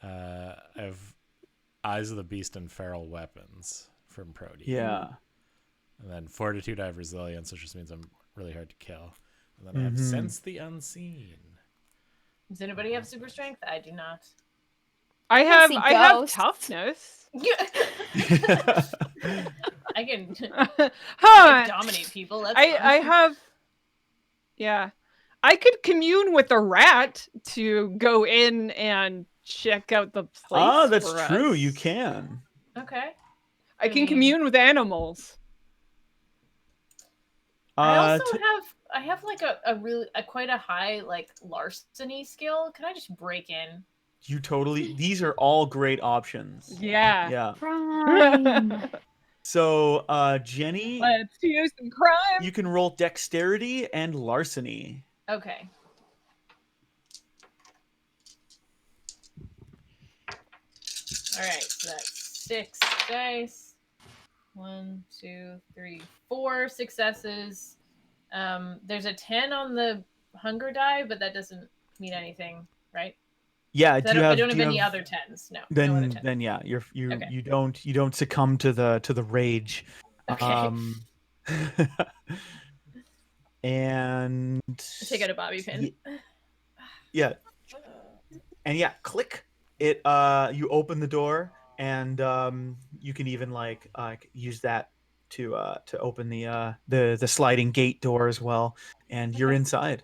I have Eyes of the Beast and Feral Weapons from Protean. Yeah. And then Fortitude, I have Resilience, which just means I'm really hard to kill. And then I have Sense the Unseen. Does anybody have super strength? I do not. I have ghosts. toughness. I can Huh. dominate people. That's I have. Yeah, I could commune with a rat to go in and check out the place. Oh, that's for true. us. You can. Okay. I can commune with animals. I also have like a quite a high like larceny skill. Can I just break in? You totally. These are all great options. Yeah. Yeah. Crime. So, Jenny, Let's do some crime. you can roll dexterity and larceny. Okay. All right, so that's 6 dice. 1, 2, 3, 4 successes. There's a 10 on the hunger die, but that doesn't mean anything, right? Yeah. I don't have any other 10s. No. no other 10s. Then yeah, you Okay. you don't succumb to the rage. Okay. And Take out a bobby pin. yeah. And yeah, click it. You open the door, and you can even like use that to open the sliding gate door as well, and you're Okay. inside.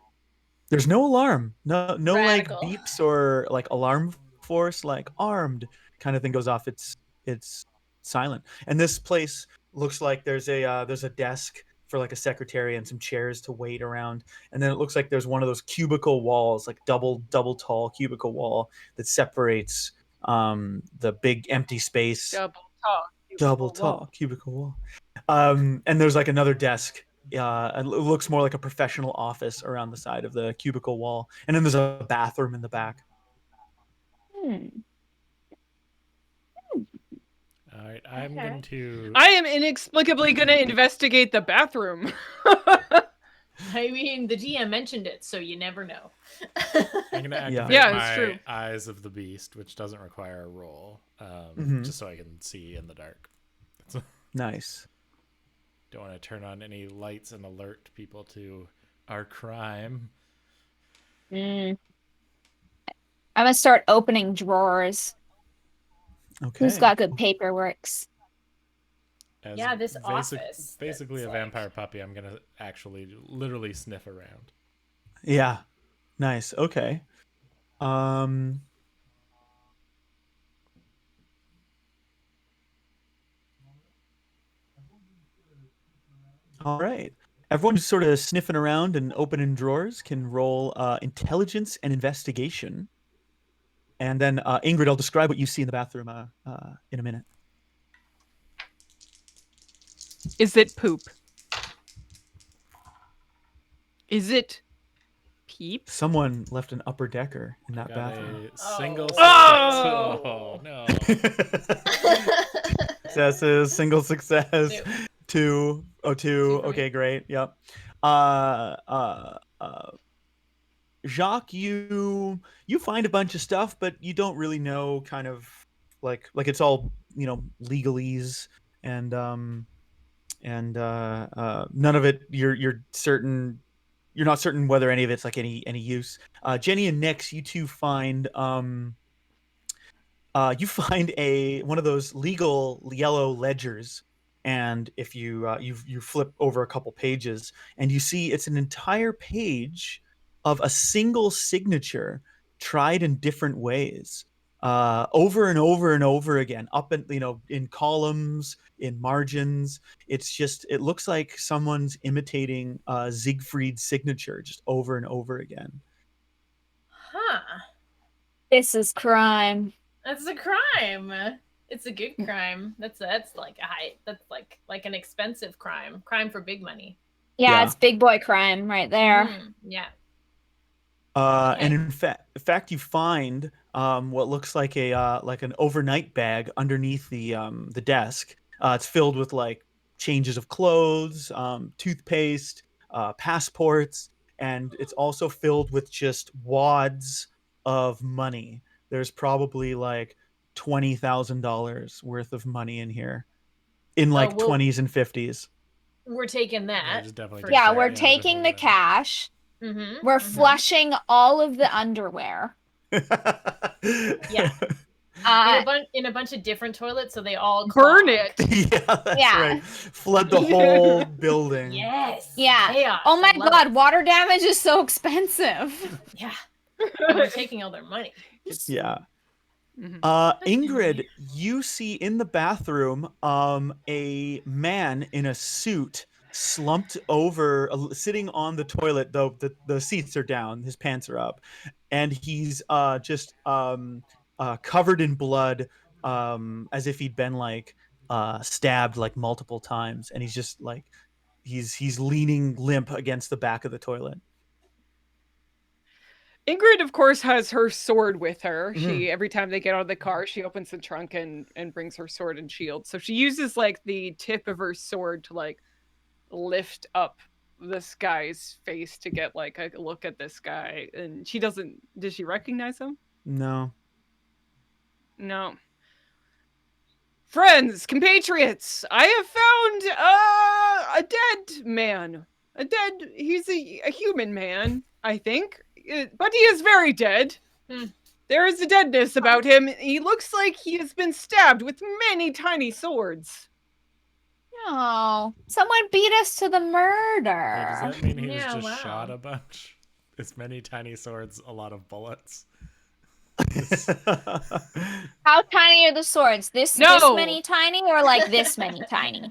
There's no alarm, no like Radical. beeps or like alarm force like armed kind of thing goes off. It's silent, and this place looks like there's a desk for like a secretary and some chairs to wait around, and then it looks like there's one of those cubicle walls, like double tall cubicle wall that separates the big empty space. Double tall cubicle wall. And there's like another desk. And it looks more like a professional office around the side of the cubicle wall, and then there's a bathroom in the back. Hmm. All right, I'm Okay. going to. I am inexplicably going to investigate the bathroom. I mean, the GM mentioned it, so you never know. I'm going to activate Yeah, it's my true. Eyes of the Beast, which doesn't require a roll, just so I can see in the dark. Nice. Don't want to turn on any lights and alert people to our crime. I'm gonna start opening drawers. Okay. Who's got good paperworks? As Yeah, this office. Basically It's a like- vampire puppy, I'm going to actually literally sniff around. Yeah. Nice. Okay. All right. Everyone who's sort of sniffing around and opening drawers can roll intelligence and investigation. And then Ingrid, I'll describe what you see in the bathroom in a minute. Is it poop? Is it peep? Someone left an upper decker in that Got bathroom. a single Oh! success. Oh, no. Successes, single success. Two. Oh, two. Two for me. Okay, great. Yep. Jacques, you find a bunch of stuff, but you don't really know kind of like it's all, legalese and none of it you're certain. You're not certain whether any of it's like any use. Jenny and Nix, you two find one of those legal yellow ledgers, and if you flip over a couple pages, and you see it's an entire page of a single signature tried in different ways, over and over and over again, up in columns, in margins. It looks like someone's imitating Siegfried's signature just over and over again. Huh. This is crime. That's a crime. It's a good crime. That's like a high. That's like an expensive crime. Crime for big money. Yeah, Yeah. it's big boy crime right there. Yeah. And in fact, you find what looks like an overnight bag underneath the desk. It's filled with like changes of clothes, toothpaste, passports, and it's also filled with just wads of money. There's probably like $20,000 worth of money in here, in like well, 20s and 50s. We're taking that. just definitely for take Yeah, that. we're Yeah, taking the definitely. cash. Mm-hmm. We're flushing all of the underwear. Yeah. Uh, in a bunch of different toilets, so they all Burn clog. it. Yeah, that's Yeah. right. Flood the whole building. Yes. Yeah. Chaos. oh my I love god, it. water damage is so expensive. Yeah. And we're taking all their money. Yeah. Mhm. Ingrid, you see in the bathroom a man in a suit slumped over, sitting on the toilet, though the seats are down, his pants are up, and he's just covered in blood, as if he'd been like stabbed like multiple times, and he's just like he's leaning limp against the back of the toilet. Ingrid, of course, has her sword with her. Mhm. She every time they get out of the car, she opens the trunk and brings her sword and shield. So she uses like the tip of her sword to like lift up this guy's face to get like a look at this guy. And she doesn't. Does she recognize him? No. No. Friends, compatriots, I have found a dead man. He's a human man, I think. But he is very dead. There is a deadness about him. He looks like he has been stabbed with many tiny swords. Oh, someone beat us to the Wait, murder. does that mean he was Yeah, just wow. shot a bunch? Is many tiny swords a lot of bullets? How tiny are the swords? This many tiny or like this many tiny?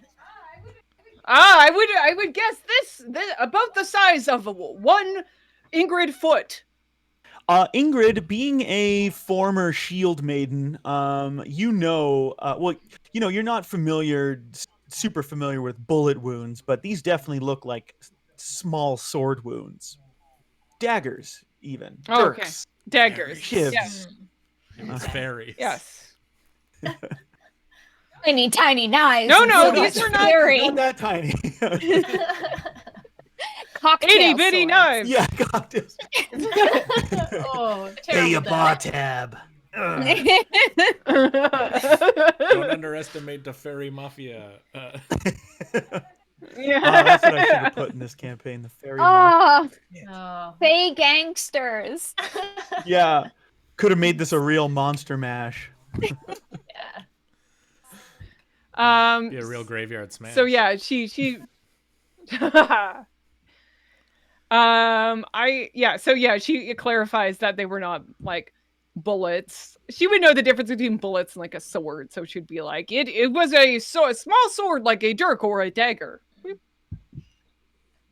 I would guess this about the size of one Ingrid foot. Ingrid, being a former shield maiden, you're not super familiar with bullet wounds, but these definitely look like small sword wounds. Daggers, even. Oh, okay. Dirks. Daggers. Shivs. Yes. It was fairies. Yes. Many tiny knives. No, and these so were much not- fury. Not that tiny. Cocktail Itty bitty swords. knives. Yeah, cocktails. Oh, Pay terrible a death. bar tab. Don't underestimate the fairy mafia. Yeah. That's what I should have put in this campaign. The fairy. mob. Oh, Oh. fey gangsters. Yeah, could have made this a real monster mash. Yeah. Be a real graveyard smash. So yeah, she she clarifies that they were not like bullets. She would know the difference between bullets and like a sword, so she'd be like, it was a small sword like a dirk or a dagger.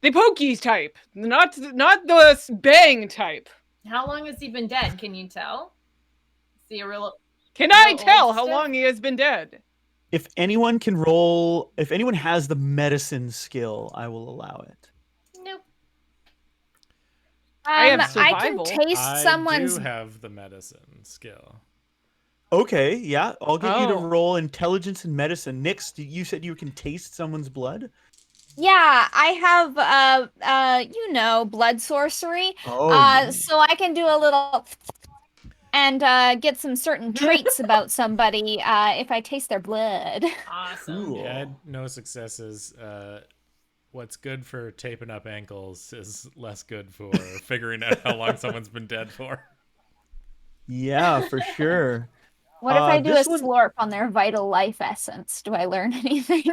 The pokies type, not the bang type. How long has he been dead? Can you tell? Is he a real? Can I Real tell old how stuff? long he has been dead? If anyone has the medicine skill, I will allow it. Nope. I have I can survival. taste I someone's. do have the medicine skill. Okay, yeah, I'll get you to Oh. roll intelligence and medicine. Nix, you said you can taste someone's blood? Yeah, I have blood sorcery. Oh, So I can do a little and get some certain traits about somebody if I taste their blood. Awesome. cool. Yeah, I had no successes. What's good for taping up ankles is less good for figuring out how long someone's been dead for. Yeah, for sure. What if I do a this one- slurp on their vital life essence? Do I learn anything?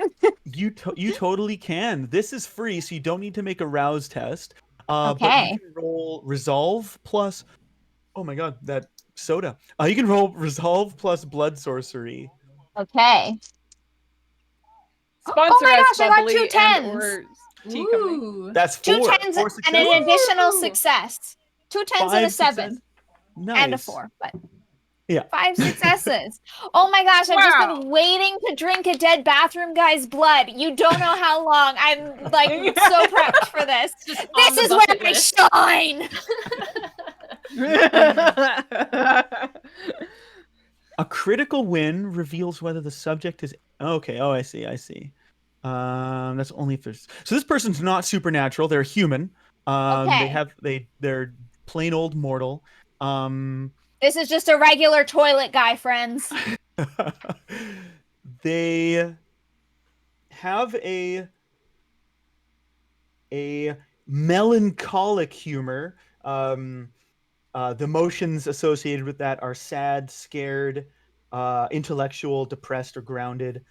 You totally can. This is free, so you don't need to make a rouse test. But Okay. you can roll resolve plus. Oh my god, that soda. You can roll resolve plus blood sorcery. Okay. Sponsor oh my us, gosh, I got Bubbly, 2 and tens. or tea company. Ooh. That's 2 four. tens Four and an successes. additional Woo! success. 2 tens and Five a 7 success- Nice. and a 4, but Yeah. 5 successes. Oh my gosh, I've Wow. just been waiting to drink a dead bathroom guy's blood. You don't know how long. I'm like so prepped for this. Just on This the is where bucket I list. shine. A critical win reveals whether the subject is okay. Oh, I see. That's only if there's so this person's not supernatural. They're human. Okay. They're plain old mortal. This is just a regular toilet guy, friends. They have a melancholic humor. The emotions associated with that are sad, scared, intellectual, depressed, or grounded.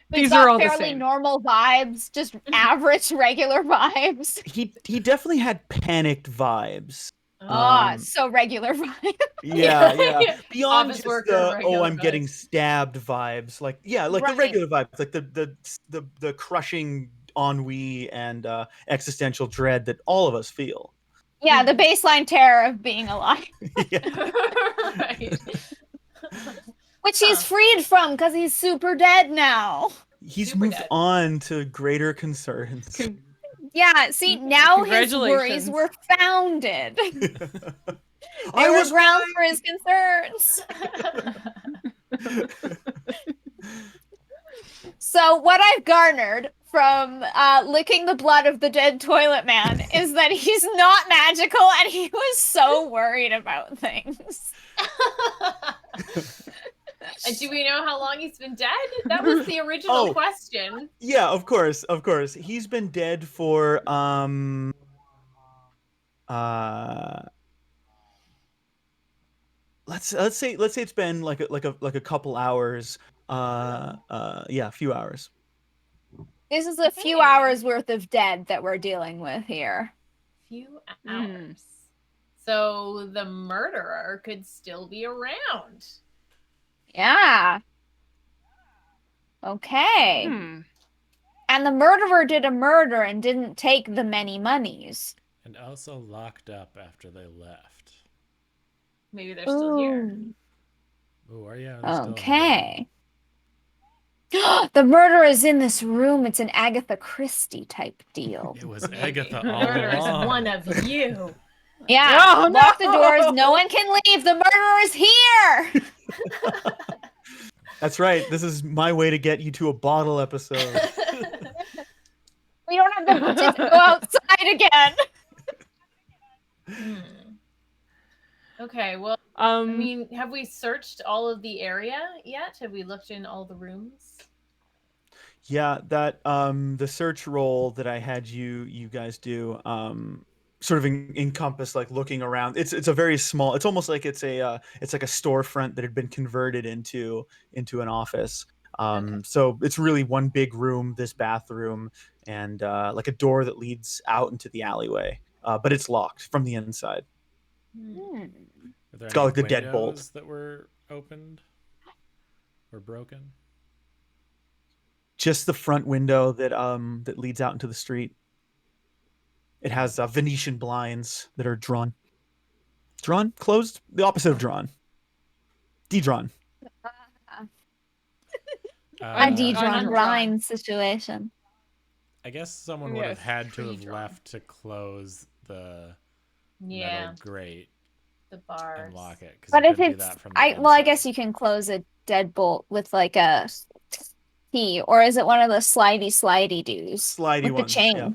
These We've are got all the fairly same. normal vibes, just average, regular vibes. He definitely had panicked vibes. So regular vibes. Yeah. Beyond Office just worker, the regular I'm getting vibes. stabbed vibes. Like the Right. regular vibes, like the crushing ennui and existential dread that all of us feel. Yeah, the baseline terror of being alive, Yeah. Right. which he's freed from because he's super dead now. He's Super moved dead. on to greater concerns. Yeah, see, now his Congratulations. worries were founded. They I were was ground for his concerns. So what I've garnered from licking the blood of the dead toilet man is that he's not magical and he was so worried about things. And do we know how long he's been dead? That was the original Oh. question. Yeah, of course. He's been dead for uh, let's say it's been like a couple hours. Yeah, a few hours. This is a few hours worth of dead that we're dealing with here. Few hours. So the murderer could still be around. Yeah. Okay. And the murderer did a murder and didn't take the many monies. And also locked up after they left. Maybe they're still here. Oh, are you? They're still in the Okay. The murderer is in this room. It's an Agatha Christie type deal. It was Agatha The all murderer is along. one of you. Yeah. Oh, Lock the no! doors. No one can leave. The murderer is here. That's right. This is my way to get you to a bottle episode. We don't have the budget to go outside again. Okay, well, I mean, have we searched all of the area yet? Have we looked in all the rooms? Yeah, that the search roll that I had you guys do sort of encompass like looking around. It's a very small. It's almost like it's like a storefront that had been converted into an office. So it's really one big room, this bathroom, and like a door that leads out into the alleyway. But it's locked from the inside. Were there It's got any like the deadbolt windows that were opened or broken? Just the front window that leads out into the street. It has Venetian blinds that are drawn, closed, the opposite of drawn, de-drawn. A de-drawn blind situation. I guess someone would have had to have left to close the metal grate. The bars. And lock it. But if it's, I guess you can close a deadbolt with like a key, or is it one of the slidey doos? Slidey with ones, the chain. yeah.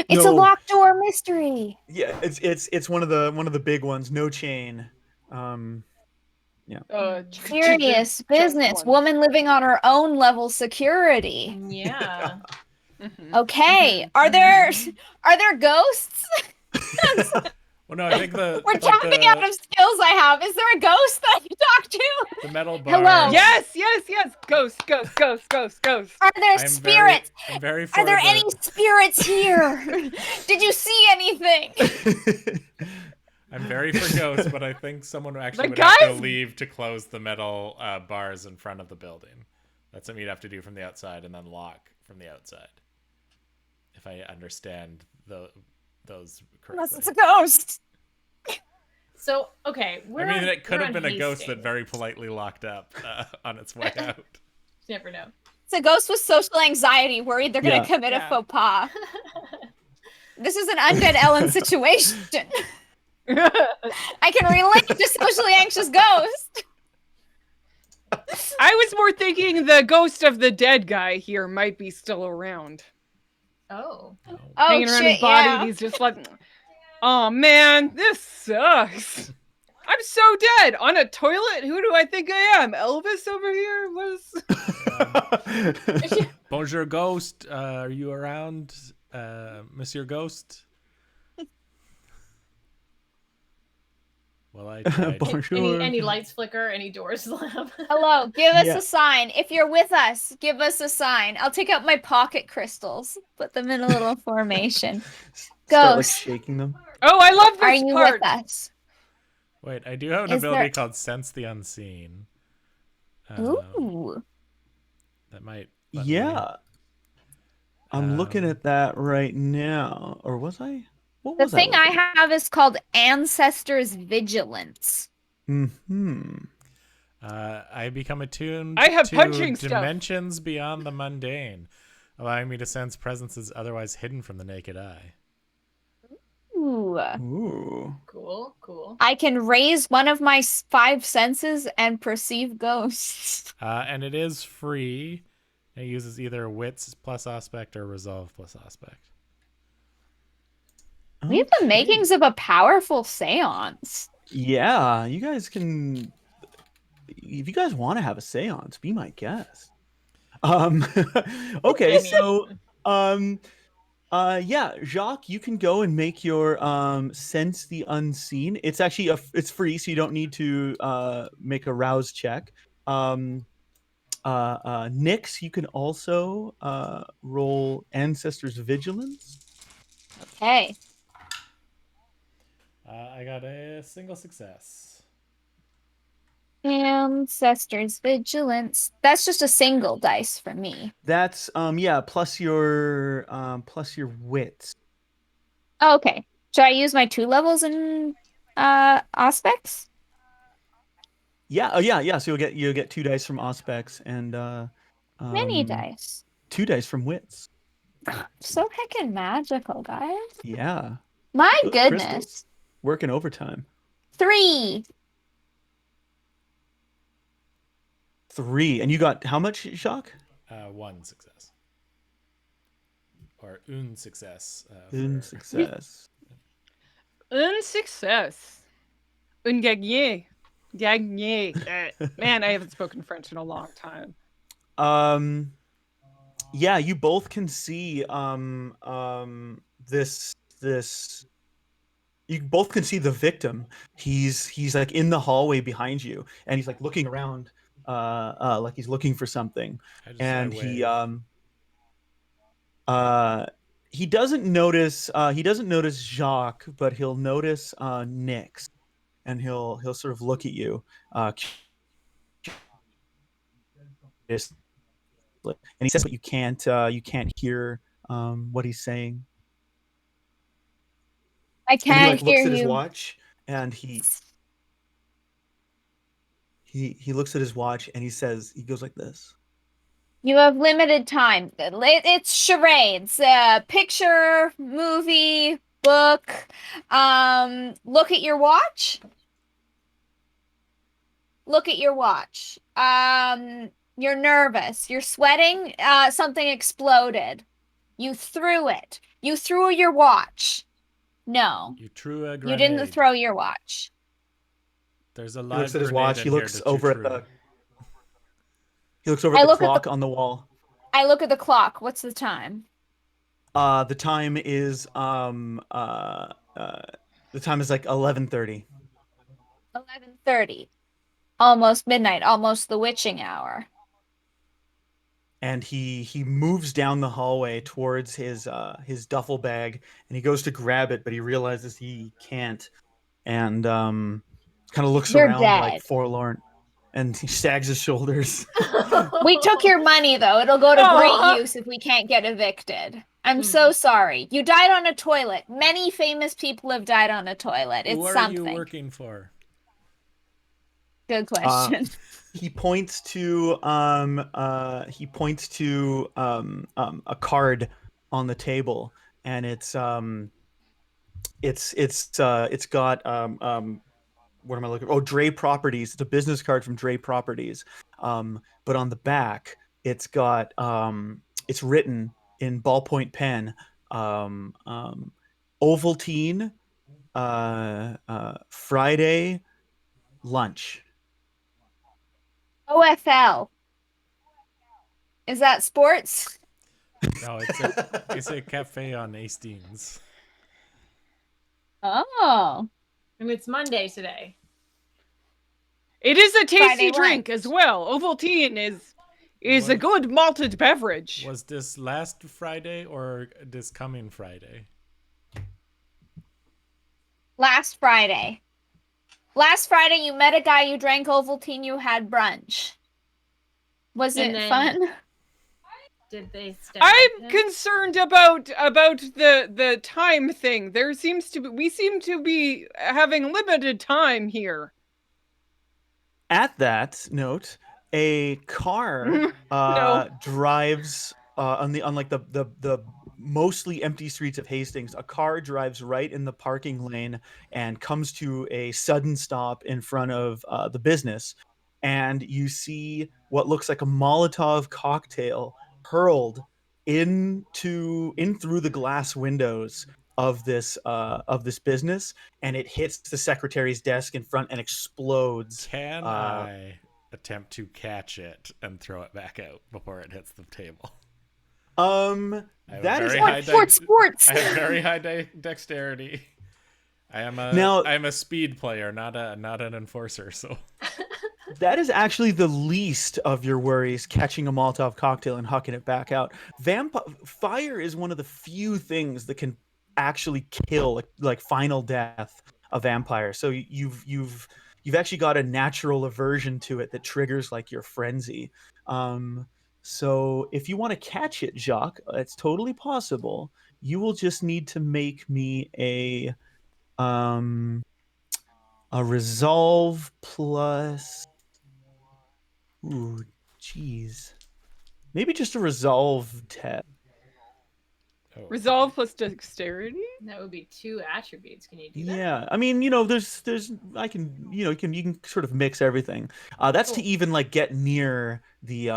It's a locked door mystery. Yeah, it's one of the big ones. No chain. Yeah. Serious business. Woman living on her own level security. Yeah. Okay. Are there ghosts? Well, no, I think we're tapping out of skills I have. Is there a ghost that you talk to? The metal bar. Hello. Yes. Ghost. Are there spirits? Are there any spirits here? Did you see anything? I'm very for ghosts, but I think someone actually would guys? have to leave to close the metal bars in front of the building. That's something you'd have to do from the outside and then lock from the outside. If I understand those correctly. Unless it's a ghost. So, okay. It could have been a ghost that very politely locked up on its way out. You never know. It's a ghost with social anxiety, worried they're going to commit a faux pas. This is an undead Ellen situation. I can relate to socially anxious ghost. I was more thinking the ghost of the dead guy here might be still around. Oh. Hanging around his body, and he's just like, oh man, this sucks. I'm so dead on a toilet. Who do I think I am? Elvis over here? Bonjour, ghost. Are you around, Monsieur Ghost? Well, I Bonjour. Any lights flicker? Any doors slam? Hello, give us a sign. If you're with us, give us a sign. I'll take out my pocket crystals, put them in a little formation. Start, Ghost, shaking them. Oh, I love this are you part. with us? Wait, I do have an ability called Sense the Unseen. Ooh. That might. Yeah. I'm looking at that right now. Or was I? What The was thing I I have is called Ancestors Vigilance. I become attuned I have to punching stuff. dimensions beyond the mundane, allowing me to sense presences otherwise hidden from the naked eye. Ooh. Ooh. Cool. I can raise one of my 5 senses and perceive ghosts. And it is free. It uses either wits plus aspect or resolve plus aspect. We have the makings of a powerful seance. Yeah, you guys can. If you guys want to have a seance, be my guest. Okay, so Yeah, Jacques, you can go and make your sense the unseen. It's actually it's free, so you don't need to make a rouse check. Nyx, you can also roll ancestors vigilance. Okay. I got a single success. Ancestors vigilance. That's just a single dice for me. That's yeah, plus your wits. Oh, okay. Should I use my 2 levels in aspects? Yeah, oh yeah. So you'll get 2 dice from aspects and Many um dice. 2 dice from wits. So heckin' magical, guys. Yeah. My Crystal, goodness. working overtime. 3. 3. And you got how much, Jacques? 1 success. Or un success. In success. Un success. Un gagné. Gagné. Man, I haven't spoken French in a long time. Yeah, you both can see this you both can see the victim. He's like in the hallway behind you, and he's like looking around like he's looking for something. And he doesn't notice Jacques, but he'll notice Nyx, and he'll sort of look at you curiously. And he says, but you can't hear what he's saying. I And he can't like looks hear at his you. watch, and he looks at his watch, and he goes like this. You have limited time. It's charades. Picture, movie, book. Look at your watch. Look at your watch. You're nervous. You're sweating. Something exploded. You threw it. You threw your watch. No. You threw a You grenade. didn't throw your watch. There's a He live looks at his grenade watch. in He here looks that over you at threw. the He looks over at the clock on the wall. I look at the clock. What's the time? The time is like 11:30. 11:30. Almost midnight. Almost the witching hour. And he moves down the hallway towards his duffel bag, and he goes to grab it, but he realizes he can't, and kind of looks You're around like dead. forlorn, and he sags his shoulders. We took your money, though. It'll go to great Aw. use if we can't get evicted. I'm so sorry. You died on a toilet. Many famous people have died on a toilet. It's Who are something. you working for? Good question. He points to a card on the table, and it's got what am I looking for? Oh, Dre Properties. It's a business card from Dre Properties. But on the back, it's got it's written in ballpoint pen, Ovaltine, Friday lunch. OFL. Is that sports? No, it's a cafe on Hastings. Oh. And it's Monday today. It is a tasty Friday drink lunch. as well. Ovaltine is a good malted beverage. Was this last Friday or this coming Friday? Last Friday. Last Friday, you met a guy, you drank Ovaltine, you had brunch. Was And it then- fun? Did they step I'm up him? concerned about the time thing. We seem to be having limited time here. At that note, a car No. drives on the mostly empty streets of Hastings. A car drives right in the parking lane and comes to a sudden stop in front of the business, and you see what looks like a Molotov cocktail hurled in through the glass windows of this business, and it hits the secretary's desk in front and explodes. Can I attempt to catch it and throw it back out before it hits the table? I have That is very high Sports. I have very high dexterity. I am a speed player, not an enforcer. So that is actually the least of your worries, catching a Molotov cocktail and hucking it back out. Fire is one of the few things that can actually kill, like final death, a vampire. So you've actually got a natural aversion to it that triggers like your frenzy. So if you want to catch it, Jacques, it's totally possible. You will just need to make me um a resolve plus. Ooh, jeez. Maybe just a resolve test. oh. Resolve plus dexterity. That would be 2 attributes. Can you do that? Yeah, I mean, there's I can, you can sort of mix everything. That's to Cool. even like get near the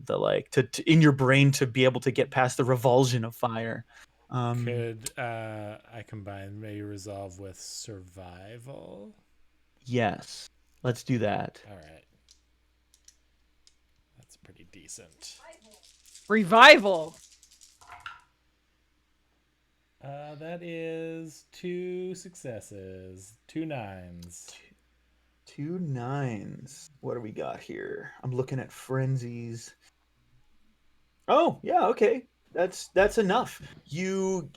like to in your brain to be able to get past the revulsion of fire. Could I combine maybe resolve with survival? Yes, let's do that. All right, that's pretty decent. Revival. That is 2 successes, 2 9s. 2 9s. What do we got here? I'm looking at frenzies. Oh, yeah, okay. That's enough. You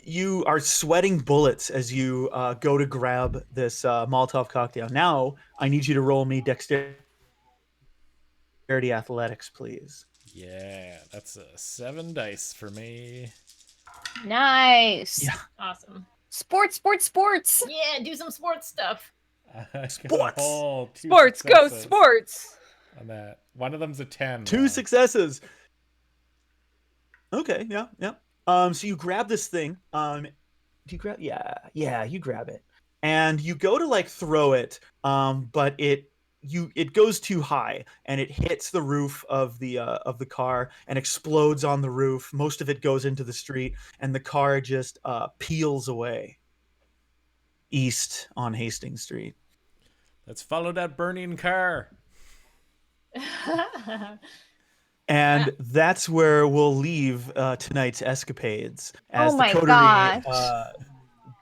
are sweating bullets as you go to grab this Molotov cocktail. Now, I need you to roll me dexterity athletics, please. Yeah, that's 7 dice for me. Nice. Yeah. Awesome. Sports. Yeah, do some sports stuff. I got a Sports! whole 2 Sports. Go successes sports. on that. One of them's a 10. 2 though. successes. Okay, yeah. So you grab this thing. Do you grab? Yeah, you grab it, and you go to like throw it. But it goes too high, and it hits the roof of the car and explodes on the roof. Most of it goes into the street, and the car just peels away east on Hastings Street. Let's follow that burning car. And that's where we'll leave tonight's escapades as Oh the my coterie gosh.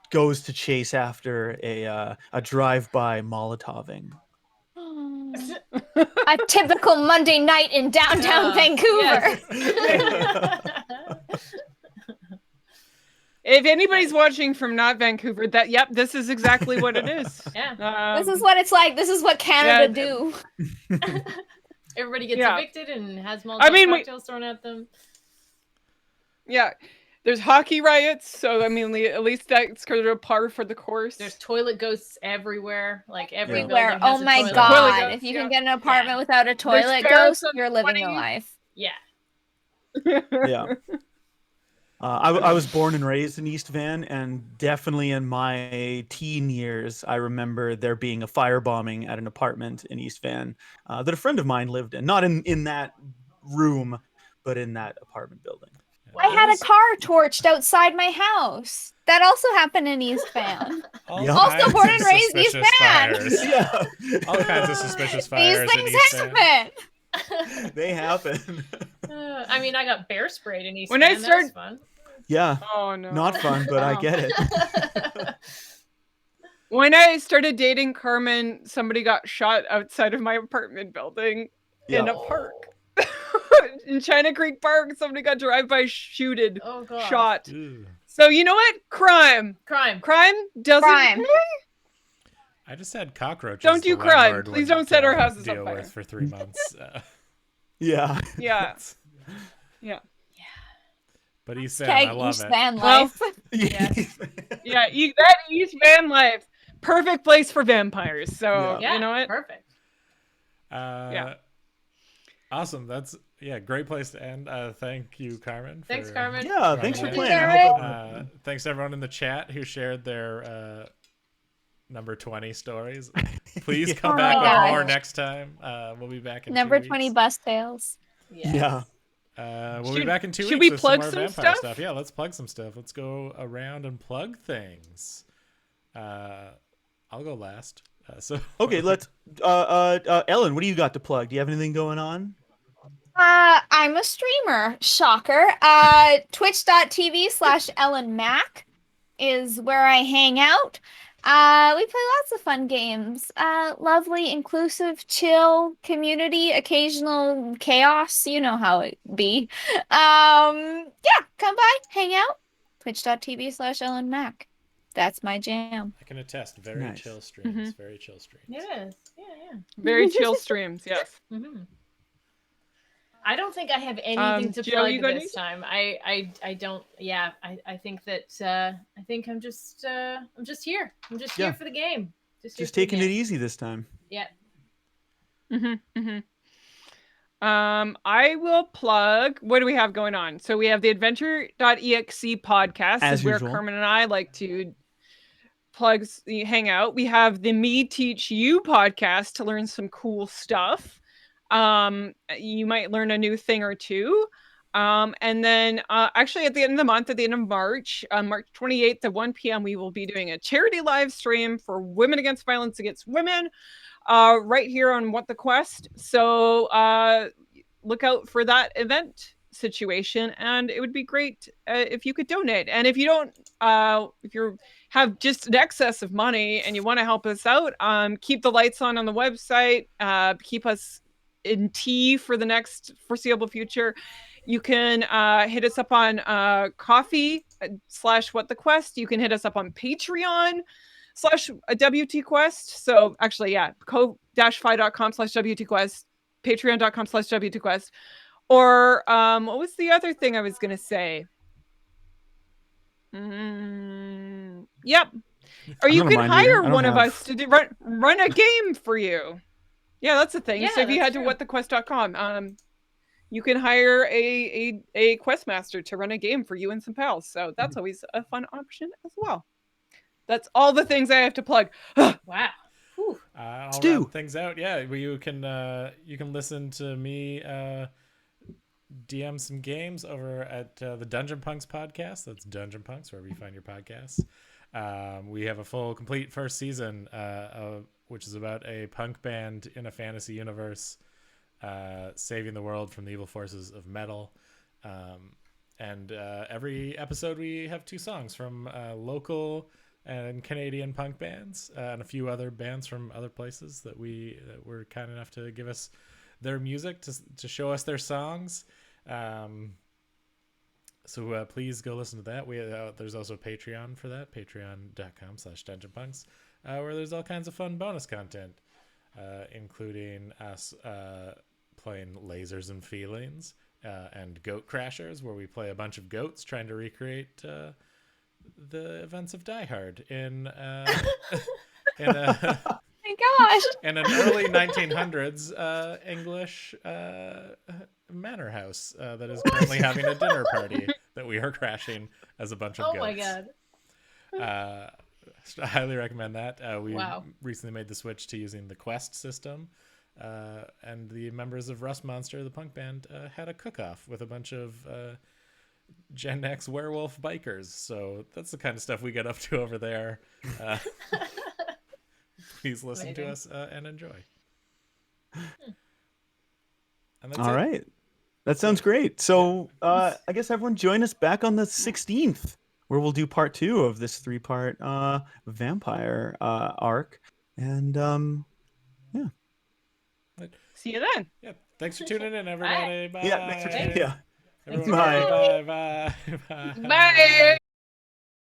goes to chase after a drive-by Molotoving. A typical Monday night in downtown Vancouver. Yes. If anybody's watching from not Vancouver, this is exactly what it is. Yeah. This is what it's like. This is what Canada do. Everybody gets Yeah. evicted and has Molotov cocktails thrown at them. Yeah. There's hockey riots, so I mean, at least that's kind of par for the course. There's toilet ghosts everywhere. Like every Everywhere. building has Oh a my toilet. god. Toilet ghost, If you yeah. can get an apartment without a There's toilet ferrets ghost, on you're living your 20s. life. Yeah. Yeah. I was born and raised in East Van, and definitely in my teen years, I remember there being a firebombing at an apartment in East Van that a friend of mine lived in. Not in that room, but in that apartment building. I had a car torched outside my house. That also happened in East Van. Yeah. Also born and raised East Van. Yeah. All kinds of suspicious fires. These things in East Van. happen. They happen. I mean, I got bear sprayed in East When Van. I That start- was fun. Yeah. Oh no. Not fun, but I Oh. get it. When I started dating Carmen, somebody got shot outside of my apartment building in a park. In China Creek Park, somebody got drive-by shooted, Oh god. shot. Ew. So you know what? Crime Crime. doesn't. Crime. I just had cockroaches. Don't the do crime. landlord Please wouldn't, don't set our houses on deal fire. with for 3 months. Yeah. Yeah. Yeah. But East Van, I Tag love East it. Van Well, life. Yes. Yeah. That East Van life, perfect place for vampires. So Yeah. you know what? Perfect. Yeah. Awesome. That's great place to end. Thank you, Carmen. Thanks, for Carmen. Yeah, thanks for joining playing. in. I hope Thanks everyone in the chat who shared their number 20 stories. Please come Oh back my with more gosh. next time. We'll be back in Number 2 20 weeks. bus tales. Yeah. We'll be back in 2 weeks. should we with plug some some more vampire stuff? Yeah, let's plug some stuff. Let's go around and plug things. I'll go last. Okay, let's Ellen, what do you got to plug? Do you have anything going on? I'm a streamer. Shocker. Twitch.tv/EllenMac is where I hang out. We play lots of fun games. Lovely, inclusive, chill community, occasional chaos. You know how it be. Yeah, come by, hang out. Twitch.tv/EllenMac. That's my jam. I can attest. Very Nice. chill streams. Very chill streams. It is. Yeah. Very chill streams. Yes. Mm-hmm. I don't think I have anything to Joe, you plug got this time. I don't. Yeah, I think that I think I'm just here. I'm just here for the game. Just taking it easy this time. Yeah. I will plug. What do we have going on? So we have the Adventure.exe podcast, As where usual. Carmen and I like to hang out. We have the Me Teach You podcast to learn some cool stuff. You might learn a new thing or two. And then actually at the end of the month, at the end of March, March 28th at 1 p.m., we will be doing a charity live stream for Women Against Violence Against Women, right here on What the Quest. So look out for that event situation, and it would be great if you could donate. And if you don't, if you have just an excess of money and you want to help us out, keep the lights on the website, keep us in tea for the next foreseeable future. You can hit us up on Coffee/What the Quest. You can hit us up on Patreon/WTQuest. So actually, yeah, ko-fi.com/WTQuest, patreon.com/WTQuest. Or what was the other thing I was going to say? Yep. Or you can hire one of us to run a game for you. Yeah, that's the thing. Yeah, so if you head to true. whatthequest.com, you can hire a quest master to run a game for you and some pals. So that's always a fun option as well. That's all the things I have to plug. Wow. I'll round things out. Yeah, you can listen to me DM some games over at the Dungeon Punks podcast. That's Dungeon Punks, wherever you find your podcasts. We have a full, complete first season, which is about a punk band in a fantasy universe saving the world from the evil forces of metal. And every episode we have 2 songs from local and Canadian punk bands and a few other bands from other places that were kind enough to give us their music to show us their songs. So please go listen to that. There's also Patreon for that, patreon.com/dungeonpunks, where there's all kinds of fun bonus content, including us playing Lasers and Feelings and Goat Crashers, where we play a bunch of goats trying to recreate the events of Die Hard in My gosh. in an early 1900s English manor house that is currently having a dinner party that we are crashing as a bunch of goats. Oh my god. I highly recommend that. We Wow. recently made the switch to using the Quest system, and the members of Rust Monster, the punk band, had a cook-off with a bunch of Gen X werewolf bikers. So that's the kind of stuff we get up to over there. Please listen to us and enjoy. And that's all right. That sounds great. So I guess everyone join us back on the 16th, where we'll do part 2 of this 3-part vampire arc. And yeah. See you then. Yeah. Thanks for tuning in, everybody. Bye. Yeah. Thanks for tuning in. Yeah. Everyone, Bye. Bye. Bye. Bye.